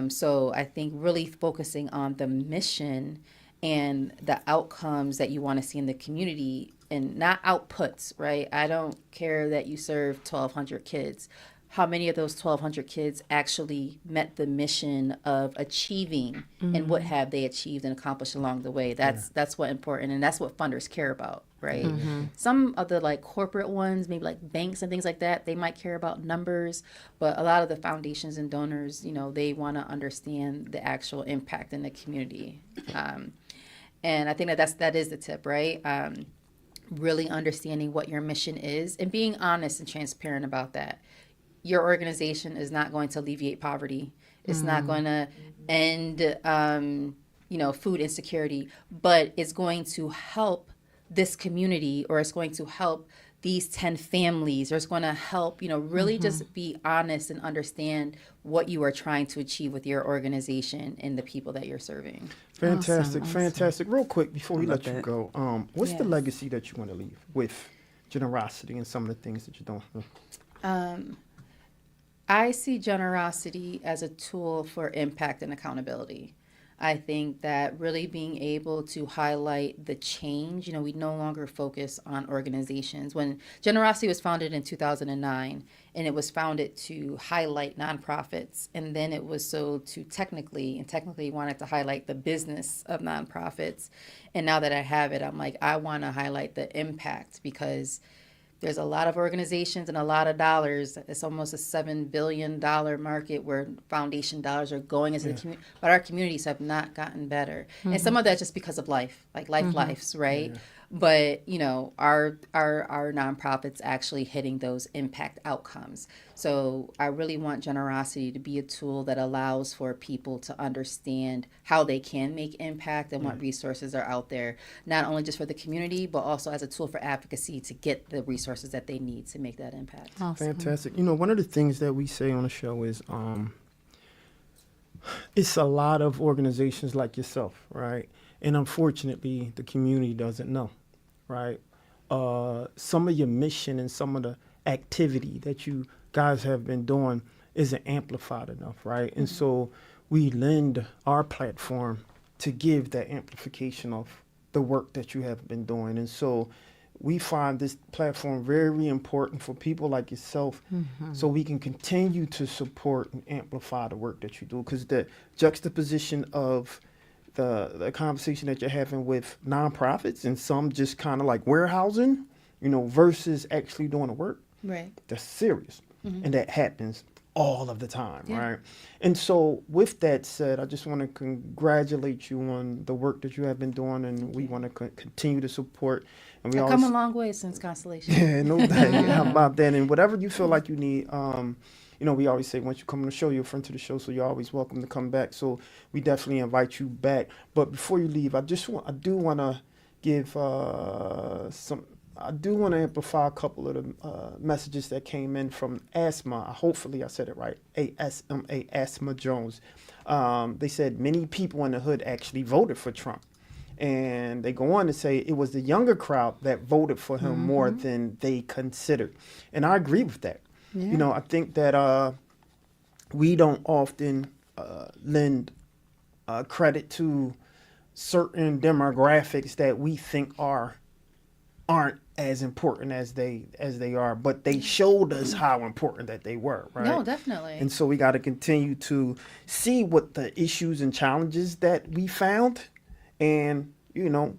So I think really focusing on the mission and the outcomes that you want to see in the community and not outputs, right? I don't care that you serve 1,200 kids. How many of those 1,200 kids actually met the mission of achieving, and what have they achieved and accomplished along the way? That's what important, and that's what funders care about, right? Some of the like corporate ones, maybe like banks and things like that, they might care about numbers, but a lot of the foundations and donors, you know, they want to understand the actual impact in the community. And I think that is the tip, right? Really understanding what your mission is and being honest and transparent about that. Your organization is not going to alleviate poverty. It's not going to end, food insecurity, but it's going to help this community, or it's going to help these 10 families, or it's going to help, really just be honest and understand what you are trying to achieve with your organization and the people that you're serving. Fantastic, Awesome. fantastic. Real quick before we let you that. go, what's the Yes. legacy that you want to leave with generosity and some of the things that you're doing? I see generosity as a tool for impact and accountability. I think that really being able to highlight the change, we no longer focus on organizations. When Generosity was founded in 2009, and it was founded to highlight nonprofits, and then it was sold to Technically wanted to highlight the business of nonprofits. And now that I have it, I'm like, I want to highlight the impact, because there's a lot of organizations and a lot of dollars. It's almost a $7 billion market where foundation dollars are going into the community. But our communities have not gotten better. And some of that just because of life, like lives, right? Yeah. But, our nonprofits actually hitting those impact outcomes. So I really want Generosity to be a tool that allows for people to understand how they can make impact and what resources are out there, not only just for the community, but also as a tool for advocacy to get the resources that they need to make that impact. Awesome. Fantastic. One of the things that we say on the show is it's a lot of organizations like yourself, right? And unfortunately, the community doesn't know, right? Some of your mission and some of the activity that you guys have been doing isn't amplified enough, right? And so we lend our platform to give that amplification of the work that you have been doing. And so we find this platform very important for people like yourself, so we can continue to support and amplify the work that you do, because the juxtaposition of the conversation that you're having with nonprofits and some just kind of like warehousing, versus actually doing the work, Right. that's serious. And that happens all of the time, Yeah. right? And so with that said, I just want to congratulate you on the work that you have been doing, and we want to continue to support. And we I've always, come a long way since Constellation. yeah, no doubt. How about that? And whatever you feel like you need, we always say once you come on the show, you're a friend to the show, so you're always welcome to come back. So we definitely invite you back. But before you leave, I do want to give I do want to amplify a couple of the messages that came in from Asma. Hopefully I said it right. ASMA, Asma Jones. They said many people in the hood actually voted for Trump. And they go on to say it was the younger crowd that voted for him more than they considered. And I agree with that. Yeah. I think that we don't often lend credit to certain demographics that we think aren't as important as they are, but they showed us how important that they were, right? No, definitely. And so we got to continue to see what the issues and challenges that we found, and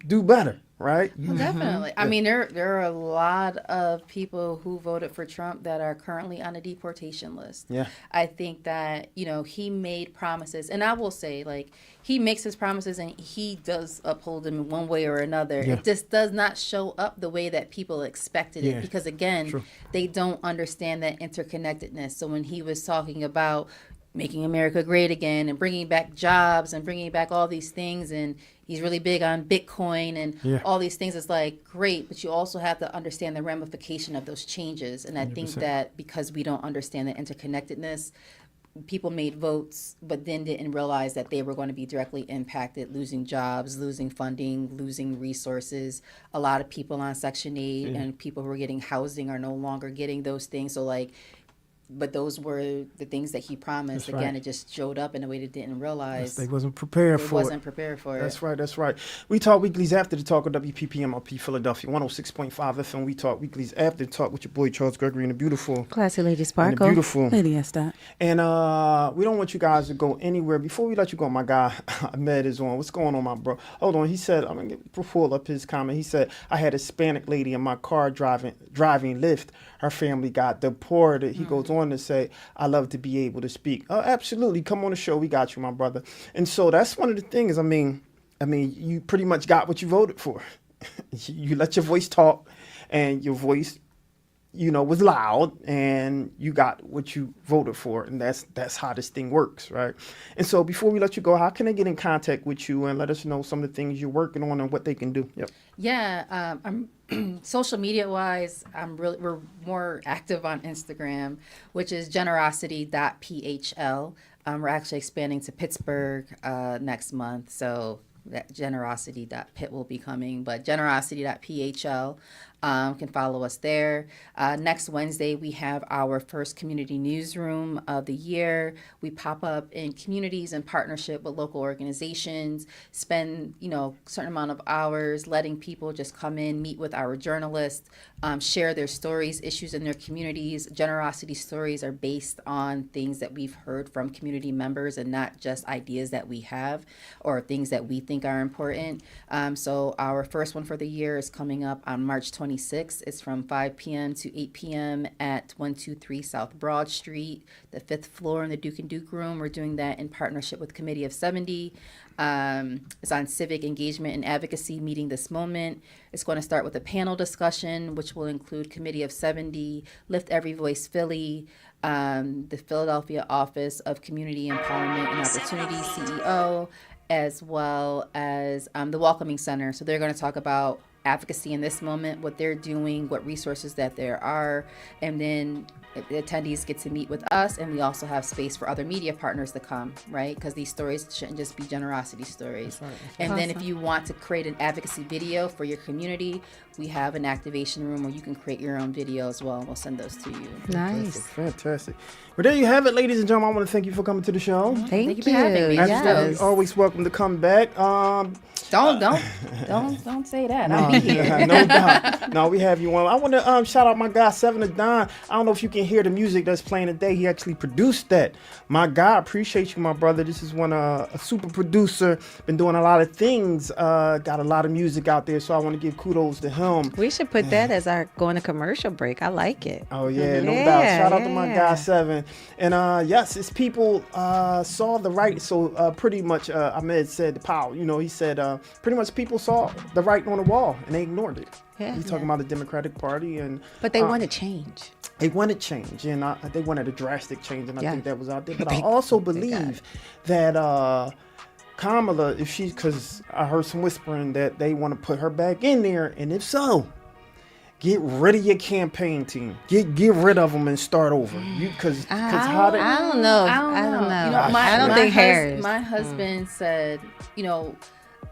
do better, right? Well, definitely. I mean, there are a lot of people who voted for Trump that are currently on a deportation list. Yeah. I think that, he made promises, and I will say, like, he makes his promises and he does uphold them in one way or another. Yeah. It just does not show up the way that people expected Yeah. it, because, again, True. they don't understand that interconnectedness. So when he was talking about making America great again and bringing back jobs and bringing back all these things, and he's really big on Bitcoin and Yeah. all these things. It's like, great, but you also have to understand the ramification of those changes. And I think 100%. that because we don't understand the interconnectedness, people made votes, but then didn't realize that they were going to be directly impacted, losing jobs, losing funding, losing resources. A lot of people on Section 8 and people who are getting housing are no longer getting those things. So, like, but those were the things that he promised. That's Again, right. it just showed up in a way they didn't realize. They wasn't prepared They for wasn't it. prepared for it. That's right. That's right. We talk weeklies after the talk of WPPMLP Philadelphia 106.5 FM. We talk weeklies after the talk with your boy Charles Gregory and the beautiful. Classy Lady And the Sparkle. beautiful. Lady Estat. And we don't want you guys to go anywhere. Before we let you go, my guy Ahmed is on. What's going on, my bro? Hold on. He said, I'm gonna pull up his comment. He said, I had a Hispanic lady in my car driving Lyft. Her family got deported. He goes on to say, I love to be able to speak. Oh, absolutely. Come on the show. We got you, my brother. And so that's one of the things. I mean, you pretty much got what you voted for. You let your voice talk, and your voice, was loud, and you got what you voted for, and that's how this thing works, right? And so before we let you go, how can they get in contact with you and let us know some of the things you're working on and what they can do? Yep. Yeah, I'm social media wise, we're more active on Instagram, which is generosity.phl. We're actually expanding to Pittsburgh next month, so that generosity.pit will be coming, but generosity.phl. Can follow us there. Next Wednesday, we have our first community newsroom of the year. We pop up in communities in partnership with local organizations, spend, a certain amount of hours letting people just come in, meet with our journalists, share their stories, issues in their communities. Generosity stories are based on things that we've heard from community members and not just ideas that we have or things that we think are important. So our first one for the year is coming up on March 26th. It's from 5 p.m. to 8 p.m. at 123 South Broad Street, the 5th floor in the Duke and Duke room. We're doing that in partnership with Committee of 70. It's on civic engagement and advocacy, meeting this moment. It's going to start with a panel discussion, which will include Committee of 70, Lift Every Voice Philly, the Philadelphia Office of Community Empowerment and Opportunity, CEO, as well as the Welcoming Center. So they're going to talk about advocacy in this moment, what they're doing, what resources that there are, and then the attendees get to meet with us, and we also have space for other media partners to come, right? Because these stories shouldn't just be generosity stories. And then if you want to create an advocacy video for your community, we have an activation room where you can create your own video as well, and we'll send those to you. Nice. Fantastic. Well, there you have it, ladies and gentlemen. I want to thank you for coming to the show. Thank you for having me. Absolutely. Yes. Always welcome to come back. Don't say that. I'll be here. No doubt. No, we have you on. I want to shout out my guy, Seven of Don. I don't know if you can hear the music that's playing today. He actually produced that. My guy, appreciate you, my brother. This is a super producer. Been doing a lot of things. Got a lot of music out there, so I want to give kudos to him. We should put that as our going to commercial break. I like it. Oh yeah, no Yeah, doubt. Shout out to my yeah. guy Seven. And yes, it's people saw the right. So pretty much, Ahmed said the power. He said pretty much people saw the right on the wall and they ignored it. Yeah. He's talking about the Democratic Party and. But they want to change. They wanted change, and they wanted a drastic change, and I Yeah. think that was out there. But I also believe that Kamala, because I heard some whispering that they want to put her back in there, and if so, get rid of your campaign team, get rid of them and start over. Because how they, I don't know. I don't know. I don't think Harris. My husband said,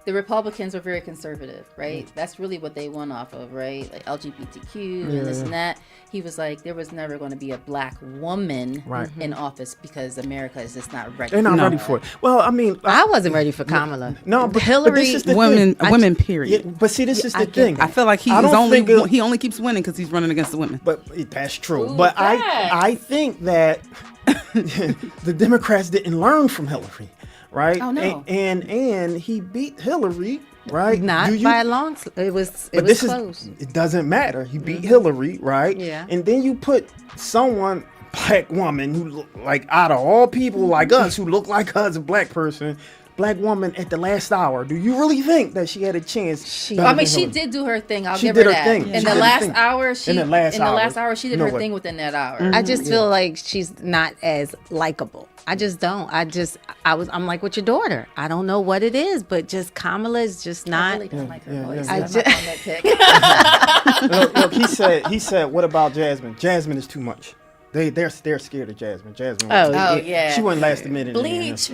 the Republicans are very conservative, right? That's really what they won off of, right? Like LGBTQ and this and that. He was like, there was never going to be a black woman in office because America is just not ready. they're not ready for it. Well, I mean, I wasn't ready for Kamala. no, but Hillary. this is the Women, thing. women, period. Yeah, but see, this is I the get thing. I feel like he I don't think it- he only keeps winning because he's running against the women. But that's true. But I think that the Democrats didn't learn from Hillary, right? Oh, no. And he beat Hillary, right? Not Do you- by a long. It was But was close. it doesn't matter. He beat Hillary, right? Yeah. And then you put someone, black woman, who look like, out of all people like us who look like us, a black black woman at the last hour. Do you really think that she had a chance? better I mean, than she Hillary? did do her thing. I'll She give did her her that. thing. In She the did her last thing. hour, she In the last hour. she did No her way. thing within that hour. I just feel like she's not as likable. I just don't. I'm like with your daughter. I don't know what it is, but just Kamala is just I not. really don't like her yeah, voice. yeah. I'm not on that pick. Look, he said, what about Jasmine? Jasmine is too much. They're scared of Jasmine. Jasmine. Oh, yeah. She wouldn't last a minute. in there. Bleach,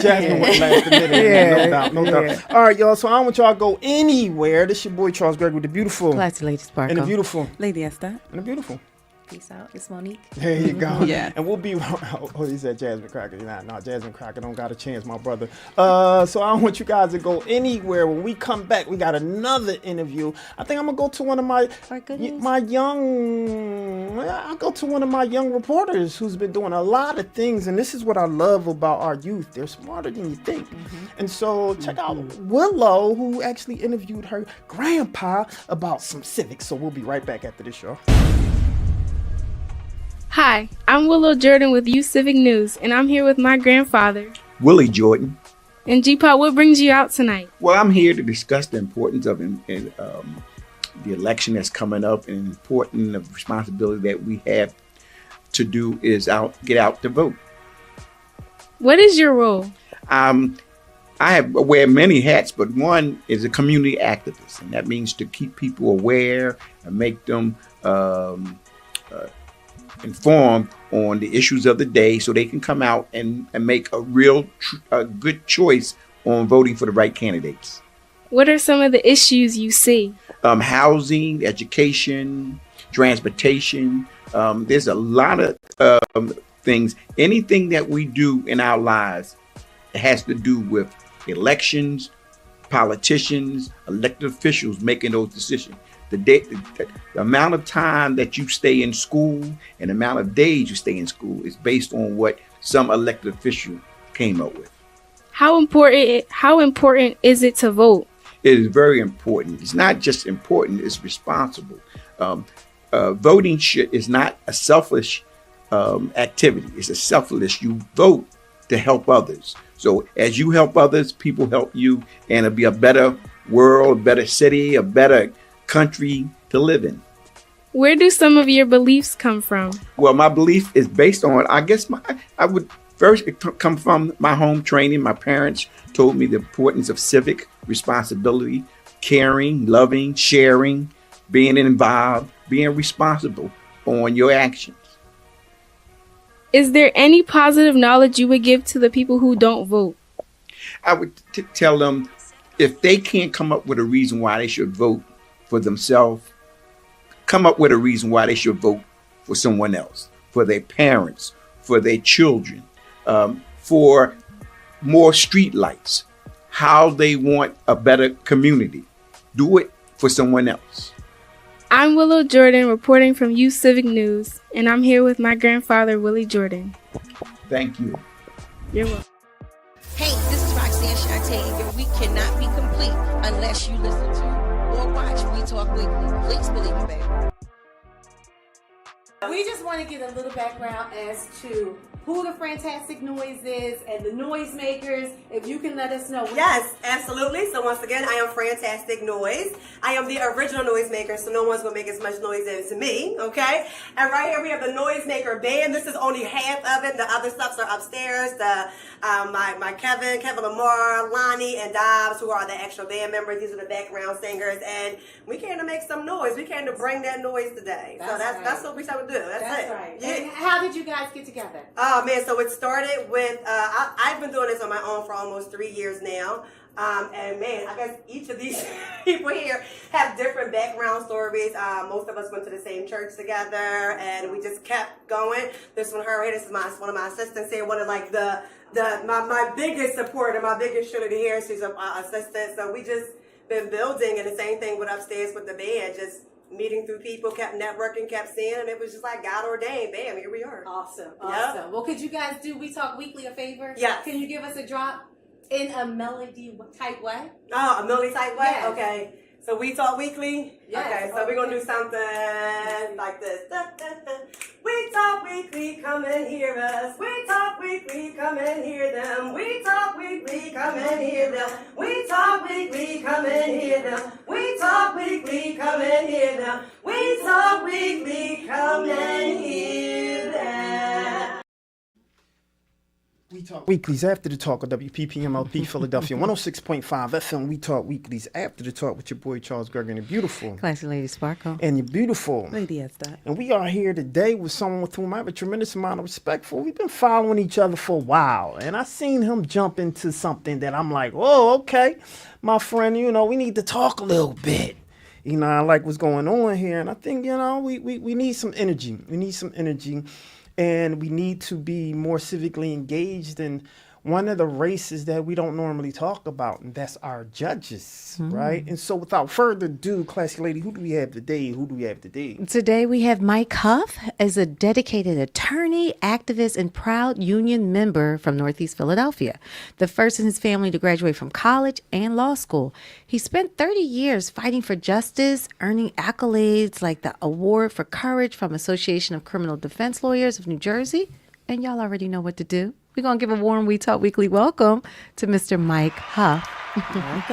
Jasmine wouldn't last a minute. No doubt, no doubt. All right, y'all. So I don't want y'all to go anywhere. This your boy Charles Gregory, the beautiful, Classy Lady Sparkle. and the beautiful, Lady Esther. and the beautiful. Peace out. It's Monique. There you go. Yeah. And we'll be. Oh, he said Jasmine Cracker. No, Jasmine Cracker don't got a chance, my brother. So I don't want you guys to go anywhere. When we come back, we got another interview. I think I'm gonna go to one of my I'll go to one of my young reporters who's been doing a lot of things, and this is what I love about our youth. They're smarter than you think. And so check out Willow, who actually interviewed her grandpa about some civics. So we'll be right back after this show. Hi, I'm Willow Jordan with Youth Civic News, and I'm here with my grandfather. Willie Jordan. And G-Pop, what brings you out tonight? Well, I'm here to discuss the importance of the election that's coming up, and the important of responsibility that we have to do is get out to vote. What is your role? I wear many hats, but one is a community activist, and that means to keep people aware and make them informed on the issues of the day, so they can come out and make a real good choice on voting for the right candidates. What are some of the issues you see? Housing, education, transportation. There's a lot of things. Anything that we do in our lives has to do with elections, politicians, elected officials making those decisions. The amount of time that you stay in school and the amount of days you stay in school is based on what some elected official came up with. How important is it to vote? It is very important. It's not just important, it's responsible. Voting is not a selfish activity. It's a selfless. You vote to help others. So as you help others, people help you, and it'll be a better world, a better city, a better country to live in. Where do some of your beliefs come from? Well, my belief is based on, I guess, I would first come from my home training. My parents told me the importance of civic responsibility, caring, loving, sharing, being involved, being responsible on your actions. Is there any positive knowledge you would give to the people who don't vote? I would tell them, if they can't come up with a reason why they should vote for themselves, come up with a reason why they should vote for someone else, for their parents, for their children, for more street lights, how they want a better community. Do it for someone else. I'm Willow Jordan reporting from Youth Civic News, and I'm here with my grandfather, Willie Jordan. Thank you. You're welcome. Hey, this is Roxanne Shante, and your week cannot be complete unless you listen to or watch We Talk Weekly. Please believe me, baby. We just want to get a little background as to who the Fantastic Noise is and the noisemakers. If you can let us know. Yes, absolutely. So once again, I am Fantastic Noise. I am the original noisemaker, so no one's going to make as much noise as me, okay? And right here we have the Noisemaker Band. This is only half of it. The other stuffs are upstairs. My Kevin Lamar, Lonnie, and Dobbs, who are the actual band members. These are the background singers. And we came to make some noise. We came to bring that noise today. That's what we tried to do. That's it. Right. Yeah. And how did you guys get together? Oh man, so it started with, I've been doing this on my own for almost 3 years now. And man, I guess each of these people here have different background stories. Most of us went to the same church together, and we just kept going. This one, her here, this is one of my assistants here, one of like my biggest supporter, my biggest shooter here. She's an assistant. So we just been building, and the same thing with upstairs with the band, just meeting through people, kept networking, kept seeing, and it was just like God ordained. Bam, here we are. Awesome. Yep. Well, could you guys do We Talk Weekly a favor? Yes. Can you give us a drop in a melody type way? Oh, a melody type way? Yes. Okay. So we talk weekly? Yes. Okay, so we're gonna do something like this. We talk weekly, come and hear us. We talk weekly, come and hear them. We talk weekly, come and hear them. We talk weekly, come and hear them. We talk weekly, come and hear them. We talk weekly, come and hear them. We Talk Weeklies after the talk of WPPMLP Philadelphia 106.5 FM. We Talk Weeklies after the talk with your boy Charles Gregory and the beautiful. Classy Lady Sparkle. And you're beautiful. Lady Esther. And we are here today with someone with whom I have a tremendous amount of respect for. We've been following each other for a while. And I seen him jump into something that I'm like, oh, okay, my friend, you know, we need to talk a little bit. You know, I like what's going on here. And I think, you know, we need some energy. We need some energy. And we need to be more civically engaged in one of the races that we don't normally talk about, and that's our judges, right? And so without further ado, Classy Lady, who do we have today? Today we have Mike Huff as a dedicated attorney, activist, and proud union member from Northeast Philadelphia, the first in his family to graduate from college and law school. He spent 30 years fighting for justice, earning accolades like the Award for Courage from Association of Criminal Defense Lawyers of New Jersey. And y'all already know what to do. We're going to give a warm We Talk Weekly welcome to Mr. Mike Huff. Welcome.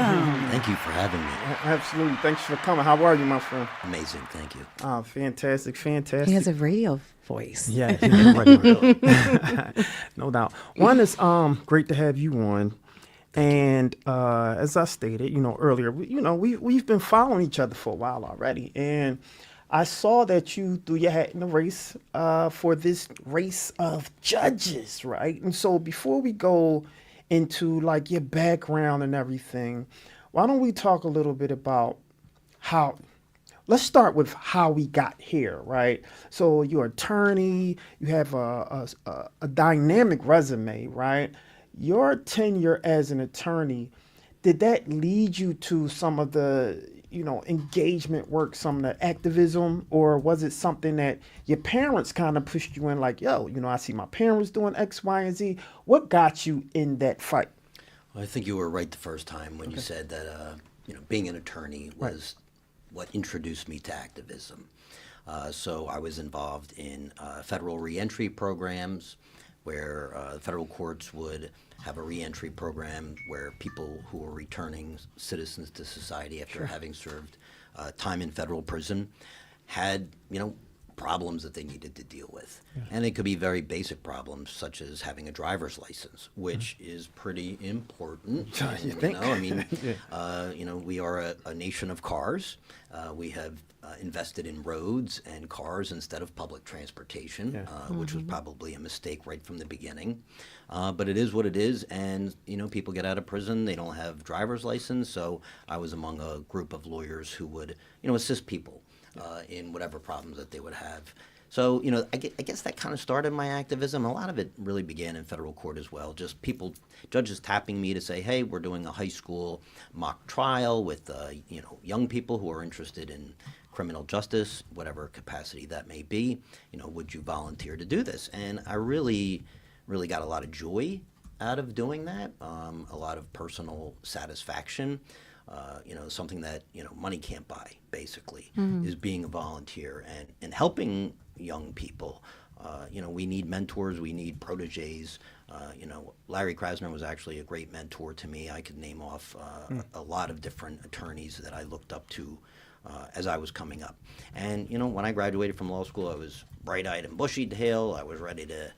Thank you for having me. Absolutely. Thanks for coming. How are you, my friend? Amazing. Thank you. Oh, fantastic. He has a radio voice. Yeah, no doubt. One is great to have you on. And as I stated, you know, earlier, we've been following each other for a while already. And I saw that you threw your hat in the race for this race of judges, right? And so before we go into like your background and everything, why don't we talk a little bit about let's start with how we got here, right? So you're an attorney, you have a dynamic resume, right? Your tenure as an attorney, did that lead you to some of the engagement work, some of the activism, or was it something that your parents kind of pushed you in like, yo, I see my parents doing X, Y, and Z. What got you in that fight? Well, I think you were right the first time when you said that, being an attorney was what introduced me to activism. So I was involved in federal reentry programs where the federal courts would have a reentry program where people who were returning citizens to society after having served time in federal prison had, problems that they needed to deal with. Yeah. And it could be very basic problems such as having a driver's license, which is pretty important. You think? We are a nation of cars. We have invested in roads and cars instead of public transportation, which was probably a mistake right from the beginning. But it is what it is, and people get out of prison, they don't have driver's license, so I was among a group of lawyers who would assist people in whatever problems that they would have. So, I guess that kind of started my activism. A lot of it really began in federal court as well. Just judges tapping me to say, hey, we're doing a high school mock trial with, young people who are interested in criminal justice, whatever capacity that may be. Would you volunteer to do this? And I really got a lot of joy out of doing that, a lot of personal satisfaction. Something that, money can't buy, basically, is being a volunteer and helping young people. We need mentors, we need proteges. Larry Krasner was actually a great mentor to me. I could name off a lot of different attorneys that I looked up to as I was coming up. And, when I graduated from law school, I was bright-eyed and bushy-tailed. I was ready to,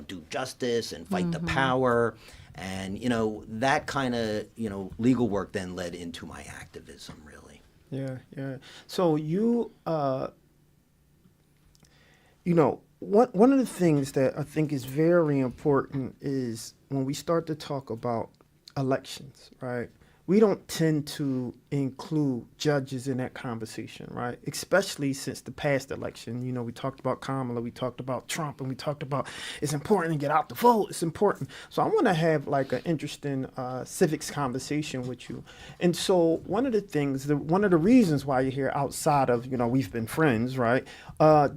do justice and fight the power. And, that kind of, legal work then led into my activism, really. Yeah. So you, one of the things that I think is very important is when we start to talk about elections, right? We don't tend to include judges in that conversation, right? Especially since the past election. We talked about Kamala, we talked about Trump, and we talked about it's important to get out the vote. It's important. So I want to have like an interesting civics conversation with you. And so one of the reasons why you're here outside of, we've been friends, right? We're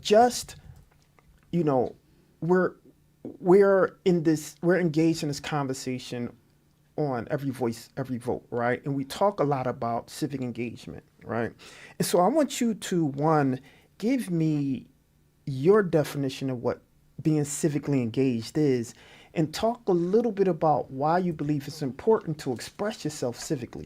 engaged in this conversation on Every Voice, Every Vote, right? And we talk a lot about civic engagement, right? And so I want you to, one, give me your definition of what being civically engaged is, and talk a little bit about why you believe it's important to express yourself civically.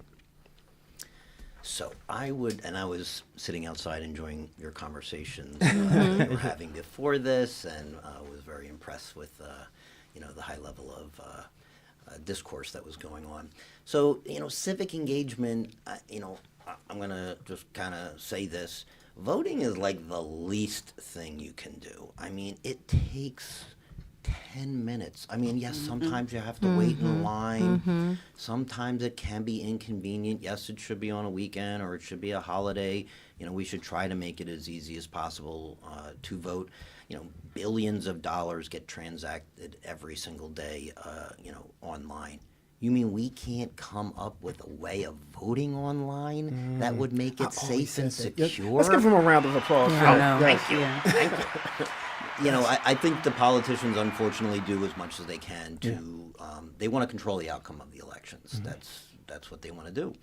So I was sitting outside enjoying your conversations that we were having before this, and was very impressed with, the high level of discourse that was going on. So, civic engagement, I'm going to just kind of say this. Voting is like the least thing you can do. I mean, it takes 10 minutes. I mean, yes, sometimes you have to wait in line. Sometimes it can be inconvenient. Yes, it should be on a weekend or it should be a holiday. We should try to make it as easy as possible to vote. Billions of dollars get transacted every single day, online. You mean we can't come up with a way of voting online that would make it safe and secure? Let's give him a round of applause. Yeah, I know. Thank you. Thank you. I think the politicians unfortunately do as much as they can to. They want to control the outcome of the elections. That's what they want to do,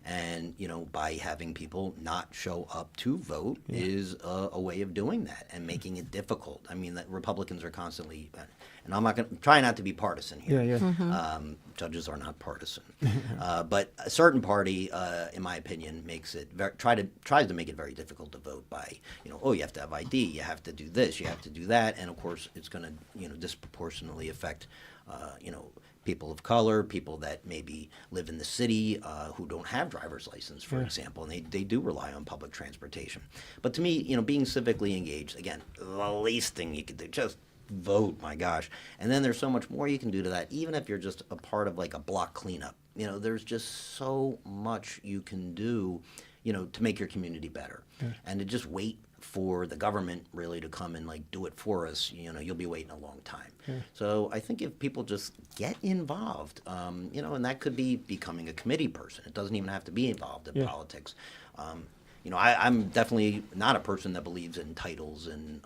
and by having people not show up to vote is a way of doing that and making it difficult. I mean, that Republicans are constantly, and I'm not going to try not to be partisan here. Judges are not partisan, but a certain party, in my opinion, makes it tries to make it very difficult to vote by you have to have ID, you have to do this, you have to do that, and of course it's going to disproportionately affect people of color, people that maybe live in the city who don't have driver's license, for example, and they do rely on public transportation. But to me, being civically engaged, again, the least thing you could do, just vote, my gosh. And then there's so much more you can do to that, even if you're just a part of like a block cleanup. There's just so much you can do, to make your community better. And to just wait for the government really to come and like do it for us, you'll be waiting a long time. So I think if people just get involved, and that could be becoming a committee person. It doesn't even have to be involved in politics. I'm definitely not a person that believes in titles and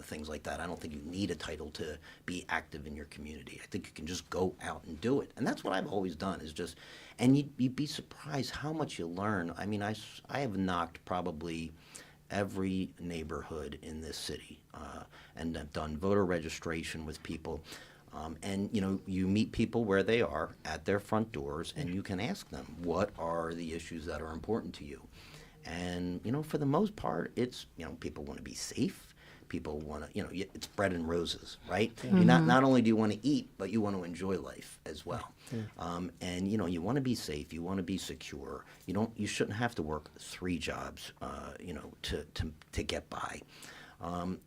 things like that. I don't think you need a title to be active in your community. I think you can just go out and do it, and that's what I've always done. Is just, and you'd be surprised how much you learn. I mean, I have knocked probably every neighborhood in this city, and I've done voter registration with people. And you meet people where they are at their front doors, and you can ask them, what are the issues that are important to you? And for the most part, it's people want to be safe. People want to, it's bread and roses, right? Not only do you want to eat, but you want to enjoy life as well. And you want to be safe. You want to be secure. You shouldn't have to work 3 jobs, to get by. And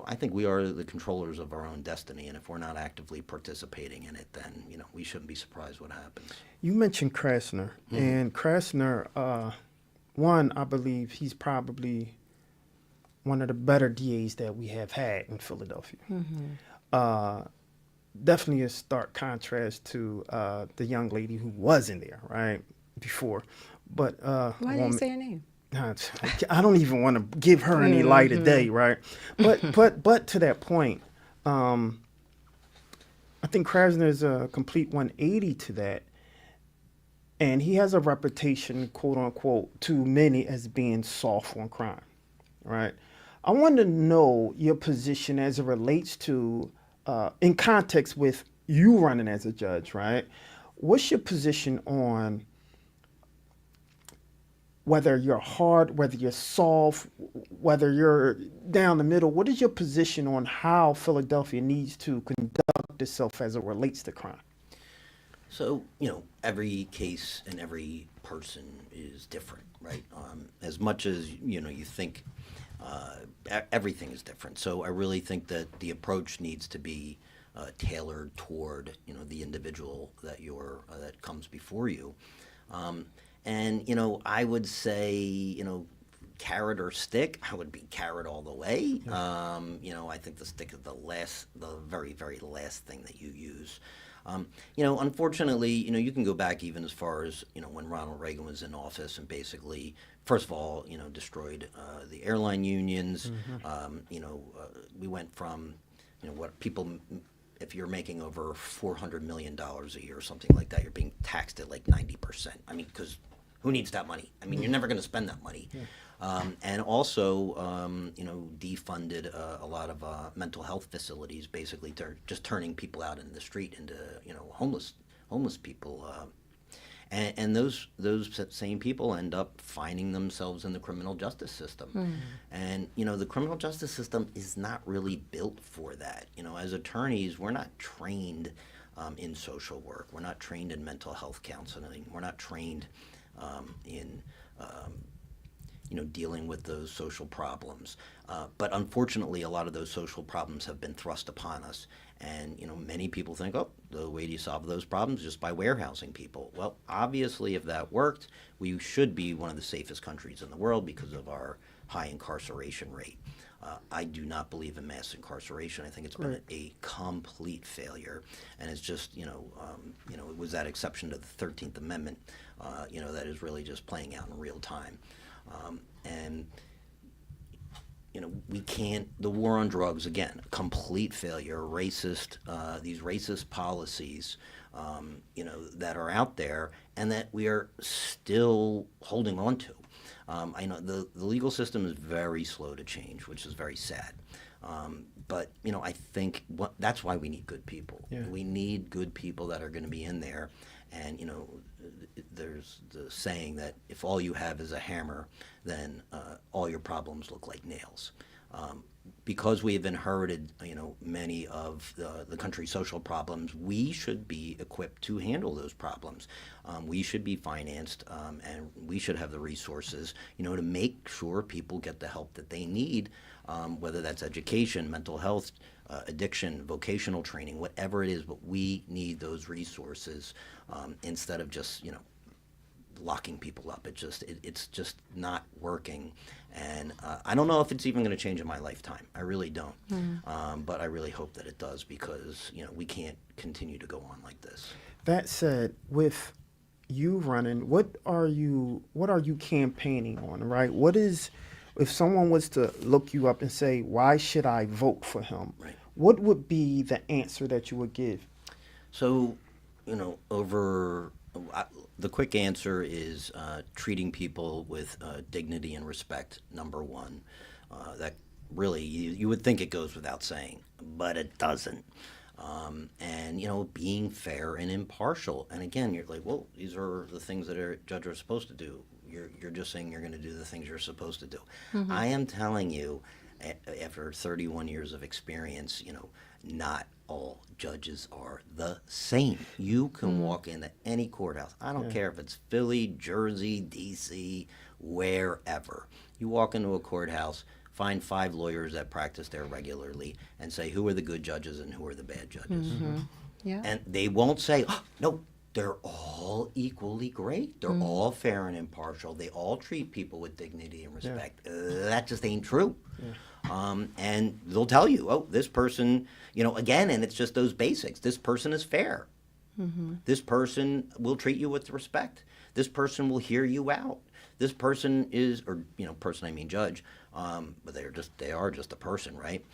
I think we are the controllers of our own destiny. And if we're not actively participating in it, then we shouldn't be surprised what happens. You mentioned Krasner, and Krasner, one, I believe he's probably one of the better DAs that we have had in Philadelphia. Definitely a stark contrast to the young lady who was in there, right, before. But why did you say her name? I don't even want to give her any light of day, right? But to that point, I think Krasner is a complete 180 to that. And he has a reputation, quote unquote, to many as being soft on crime, right? I want to know your position as it relates to, in context with you running as a judge, right? What's your position on whether you're hard, whether you're soft, whether you're down the middle? What is your position on how Philadelphia needs to conduct itself as it relates to crime? So, every case and every person is different, right? As much as, you think everything is different. So I really think that the approach needs to be tailored toward, the individual that that comes before you. And, I would say, carrot or stick, I would be carrot all the way. I think the stick is the very, very last thing that you use. Unfortunately, you can go back even as far as, when Ronald Reagan was in office and basically, first of all, destroyed the airline unions. We went from, what people if you're making over $400 million a year or something like that, you're being taxed at like 90%. I mean, because who needs that money? I mean, you're never going to spend that money. And also, defunded a lot of mental health facilities, basically just turning people out in the street into, homeless people. And those same people end up finding themselves in the criminal justice system. And, the criminal justice system is not really built for that. As attorneys, we're not trained in social work. We're not trained in mental health counseling. We're not trained in dealing with those social problems. But unfortunately, a lot of those social problems have been thrust upon us. And, many people think, oh, the way you solve those problems is just by warehousing people. Well, obviously, if that worked, we should be one of the safest countries in the world because of our high incarceration rate. I do not believe in mass incarceration. I think it's been a complete failure. And it's just, it was that exception to the 13th Amendment, that is really just playing out in real time. We can't, the war on drugs, again, complete failure, racist, these racist policies, that are out there and that we are still holding on to. I know the legal system is very slow to change, which is very sad. But, I think that's why we need good people. Yeah. We need good people that are going to be in there. And, there's the saying that if all you have is a hammer, then all your problems look like nails. Because we have inherited, many of the country's social problems, we should be equipped to handle those problems. We should be financed, and we should have the resources, to make sure people get the help that they need, whether that's education, mental health, addiction, vocational training, whatever it is. But we need those resources instead of just, locking people up. It's just not working. And I don't know if it's even going to change in my lifetime. I really don't. But I really hope that it does because, we can't continue to go on like this. That said, with you running, what are you campaigning on, right? What is, if someone was to look you up and say, why should I vote for him? Right. What would be the answer that you would give? So, the quick answer is treating people with dignity and respect, number one. That really, you would think it goes without saying, but it doesn't. And, being fair and impartial. And again, you're like, well, these are the things that a judge are supposed to do. You're just saying you're going to do the things you're supposed to do. I am telling you, after 31 years of experience, not all judges are the same. You can walk into any courthouse. I don't care if it's Philly, Jersey, D.C., wherever. You walk into a courthouse, find 5 lawyers that practice there regularly, and say who are the good judges and who are the bad judges. Yeah. And they won't say, oh, no, they're all equally great. They're all fair and impartial. They all treat people with dignity and respect. That just ain't true. And they'll tell you, oh, this person, again, and it's just those basics. This person is fair. This person will treat you with respect. This person will hear you out. This person is, or, person I mean judge, but they are just a person, right?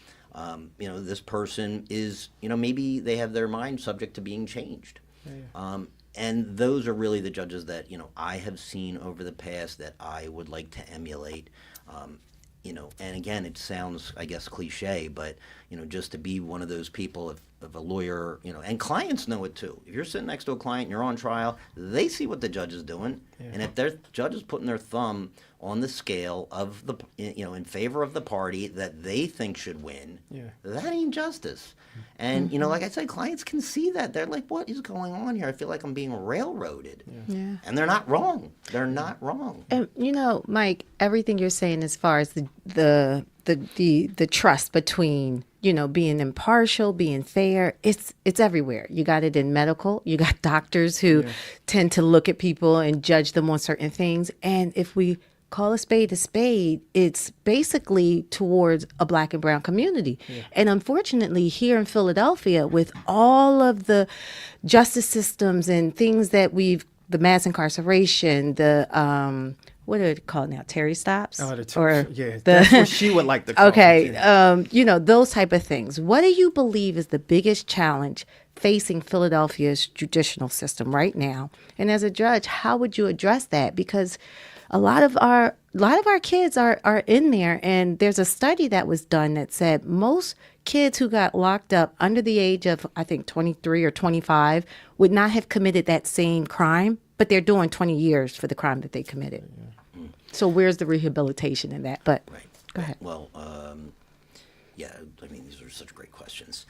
This person is, maybe they have their mind subject to being changed. And those are really the judges that, I have seen over the past that I would like to emulate. And again, it sounds, I guess, cliche, but, just to be one of those people, if a lawyer, and clients know it too. If you're sitting next to a client and you're on trial, they see what the judge is doing. And if their judge is putting their thumb on the scale of the, in favor of the party that they think should win, that ain't justice. And, like I said, clients can see that. They're like, what is going on here? I feel like I'm being railroaded. And they're not wrong. They're not wrong. And Mike, everything you're saying as far as the trust between, being impartial, being fair, it's everywhere. You got it in medical. You got doctors who tend to look at people and judge them on certain things. And if we call a spade, it's basically towards a Black and brown community. And unfortunately, here in Philadelphia, with all of the justice systems and things that the mass incarceration, what are it called now? Terry stops? Oh, the, that's what she would like to call okay, it, yeah. you know, those type of things. What do you believe is the biggest challenge facing Philadelphia's judicial system right now? And as a judge, how would you address that? Because a lot of our kids are in there, and there's a study that was done that said most kids who got locked up under the age of, I think, 23 or 25 would not have committed that same crime, but they're doing 20 years for the crime that they committed. Yeah. So where's the rehabilitation in that? But Right. go ahead. Well, yeah, I mean, these are such great questions.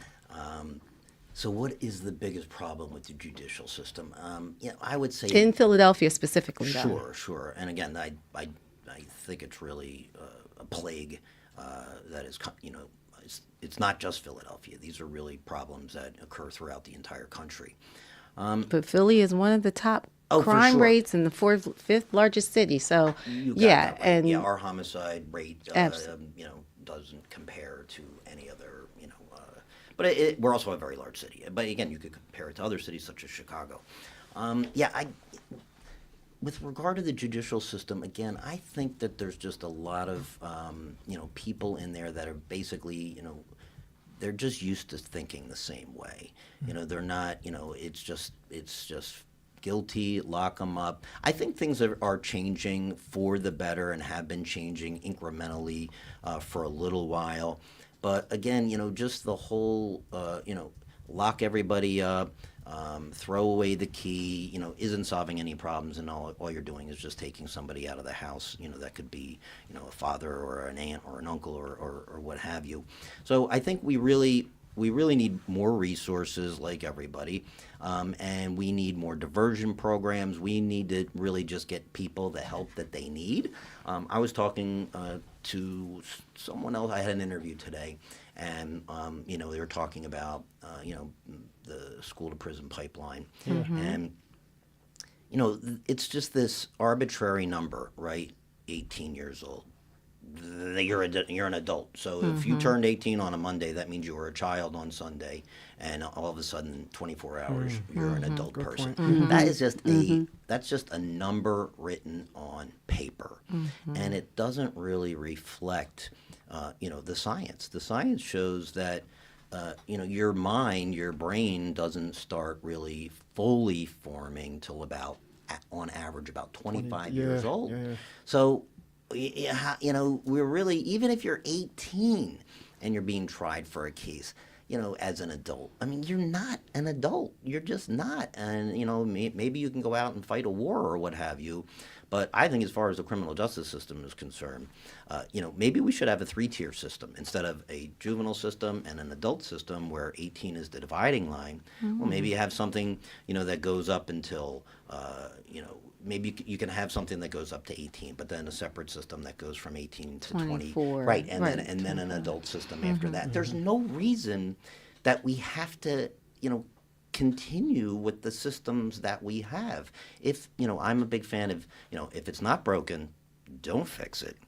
So what is the biggest problem with the judicial system? You know, I would say In Philadelphia specifically, though. Sure. And again, I think it's really a plague that is, you know, it's not just Philadelphia. These are really problems that occur throughout the entire country. But Philly is one of the top Oh, for crime sure. rates in the fifth largest city. So You got yeah, that right. and yeah, our homicide rate, Abs- you know, doesn't compare to any other, you know, but we're also a very large city. But again, you could compare it to other cities such as Chicago. With regard to the judicial system, again, I think that there's just a lot of, you know, people in there that are basically, you know, they're just used to thinking the same way. You know, they're not, you know, it's just guilty, lock them up. I think things are changing for the better and have been changing incrementally for a little while. But again, you know, just the whole, you know, lock everybody up, throw away the key, you know, isn't solving any problems, and all you're doing is just taking somebody out of the house. You know, that could be, you know, a father or an aunt or an uncle or what have you. So I think we really need more resources like everybody, and we need more diversion programs. We need to really just get people the help that they need. I was talking to someone else. I had an interview today, and you know, they were talking about you know, the school to prison pipeline, and you know, it's just this arbitrary number, right? 18 years old. You're an adult. So if you turned 18 on a Monday, that means you were a child on Sunday, and all of a sudden, 24 hours, you're an adult person. That is just that's just a number written on paper, and it doesn't really reflect, you know, the science. The science shows that, you know, your mind, your brain doesn't start really fully forming till about, on average, about 25 years old. So, you know, we're really, even if you're 18 and you're being tried for a case, you know, as an adult, I mean, you're not an adult. You're just not. And, you know, maybe you can go out and fight a war or what have you. But I think as far as the criminal justice system is concerned, you know, maybe we should have a 3-tier system instead of a juvenile system and an adult system where 18 is the dividing line. Well, maybe you have something, you know, that goes up until, you know, maybe you can have something that goes up to 18, but then a separate system that goes from 18 to 20. Right, and then an adult system after that. There's no reason that we have to, you know, continue with the systems that we have. If, you know, I'm a big fan of, you know, if it's not broken, don't fix it.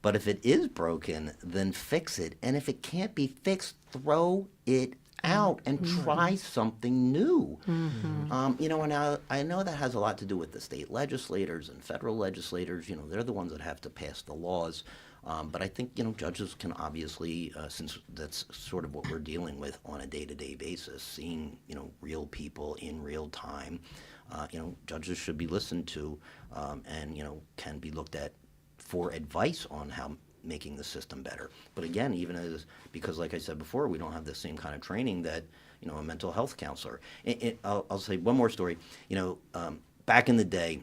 But if it is broken, then fix it. And if it can't be fixed, throw it out and try something new. You know, and I know that has a lot to do with the state legislators and federal legislators. You know, they're the ones that have to pass the laws. But I think, you know, judges can obviously, since that's sort of what we're dealing with on a day-to-day basis, seeing, you know, real people in real time, you know, judges should be listened to, and, you know, can be looked at for advice on how making the system better. But again, even because like I said before, we don't have the same kind of training that, you know, a mental health counselor. I'll say one more story. You know, back in the day,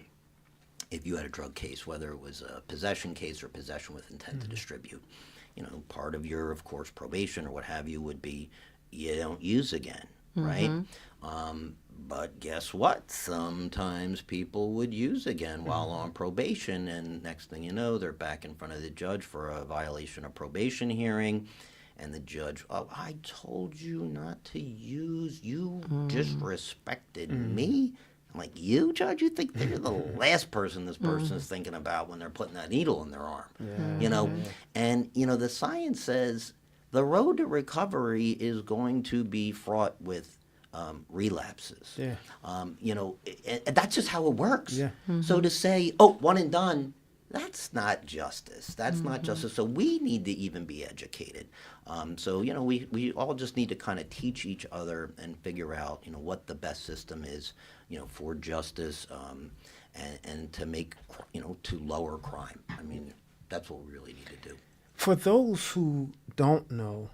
if you had a drug case, whether it was a possession case or possession with intent to distribute, you know, part of your, of course, probation or what have you would be you don't use again, right? But guess what? Sometimes people would use again while on probation, and next thing you know, they're back in front of the judge for a violation of probation hearing, and the judge, oh, I told you not to use, you disrespected me. I'm like, you, Judge? You think they're the last person this person is thinking about when they're putting that needle in their arm, you know? And, you know, the science says the road to recovery is going to be fraught with relapses. You know, that's just how it works. So to say, oh, one and done, That's not justice. That's not justice. So we need to even be educated. So, we all just need to kind of teach each other and figure out, what the best system is, for justice, and to make, to lower crime. I mean, that's what we really need to do. For those who don't know,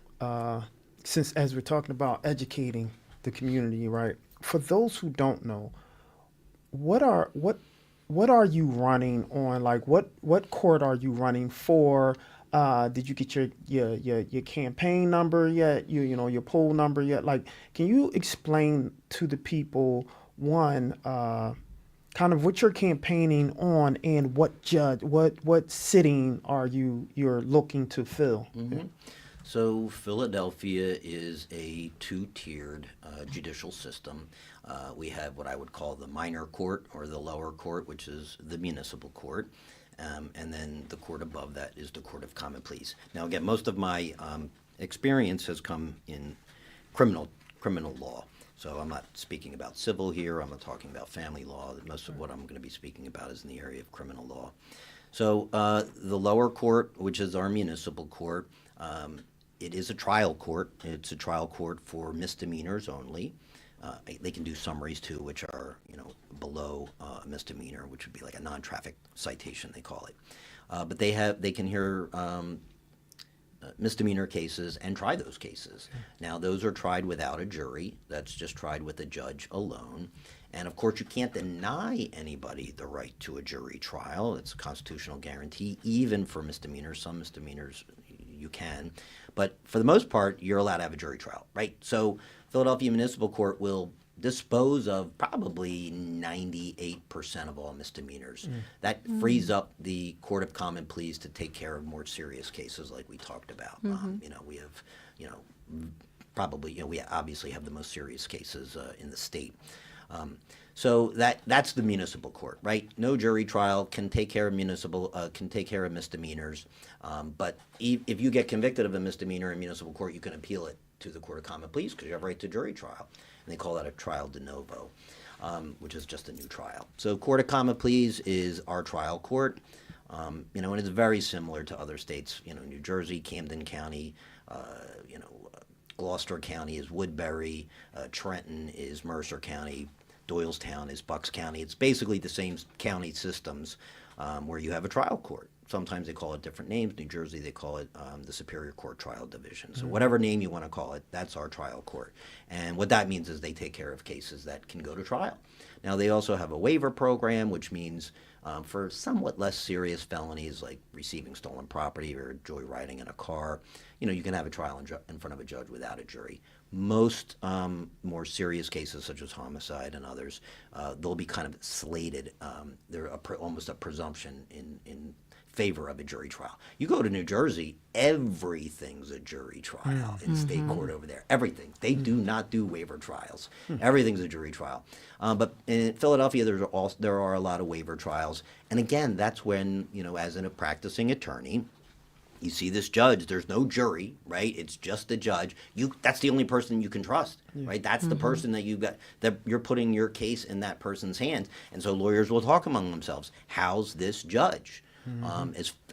since as we're talking about educating the community, right? For those who don't know, what are you running on? Like, what court are you running for? Did you get your campaign number yet? Your poll number yet? Like, can you explain to the people one kind of what you're campaigning on and what sitting you're looking to fill? Mm-hmm. So Philadelphia is a two-tiered judicial system. We have what I would call the minor court or the lower court, which is the municipal court. And then the court above that is the Court of Common Pleas. Now, again, most of my experience has come in criminal law. So I'm not speaking about civil here. I'm not talking about family law. Most of what I'm going to be speaking about is in the area of criminal law. So the lower court, which is our municipal court, it is a trial court. It's a trial court for misdemeanors only. They can do summaries too, which are below a misdemeanor, which would be like a non-traffic citation, they call it. But they can hear misdemeanor cases and try those cases. Now, those are tried without a jury. That's just tried with a judge alone. And of course, you can't deny anybody the right to a jury trial. It's a constitutional guarantee, even for misdemeanors. Some misdemeanors you can. But for the most part, you're allowed to have a jury trial, right? So Philadelphia Municipal Court will dispose of probably 98% of all misdemeanors. That frees up the Court of Common Pleas to take care of more serious cases like we talked about. We have, we obviously have the most serious cases in the state. So that's the municipal court, right? No jury trial, can take care of misdemeanors. But if you get convicted of a misdemeanor in municipal court, you can appeal it to the Court of Common Pleas because you have right to jury trial. And they call that a trial de novo, which is just a new trial. So Court of Common Pleas is our trial court, and it's very similar to other states. New Jersey, Camden County, Gloucester County is Woodbury, Trenton is Mercer County, Doylestown is Bucks County. It's basically the same county systems where you have a trial court. Sometimes they call it different names. New Jersey, they call it the Superior Court Trial Division. So whatever name you want to call it, that's our trial court. And what that means is they take care of cases that can go to trial. Now, they also have a waiver program, which means for somewhat less serious felonies like receiving stolen property or joyriding in a car, you can have a trial in front of a judge without a jury. Most more serious cases, such as homicide and others, they'll be kind of slated. They're almost a presumption in favor of a jury trial. You go to New Jersey, everything's a jury trial in state court over there. Everything. They do not do waiver trials. Everything's a jury trial. But in Philadelphia, there are a lot of waiver trials. And again, that's when, as a practicing attorney, you see this judge, there's no jury, right? It's just the judge. That's the only person you can trust, right? That's the person that you're putting your case in that person's hands. And so lawyers will talk among themselves. How's this judge?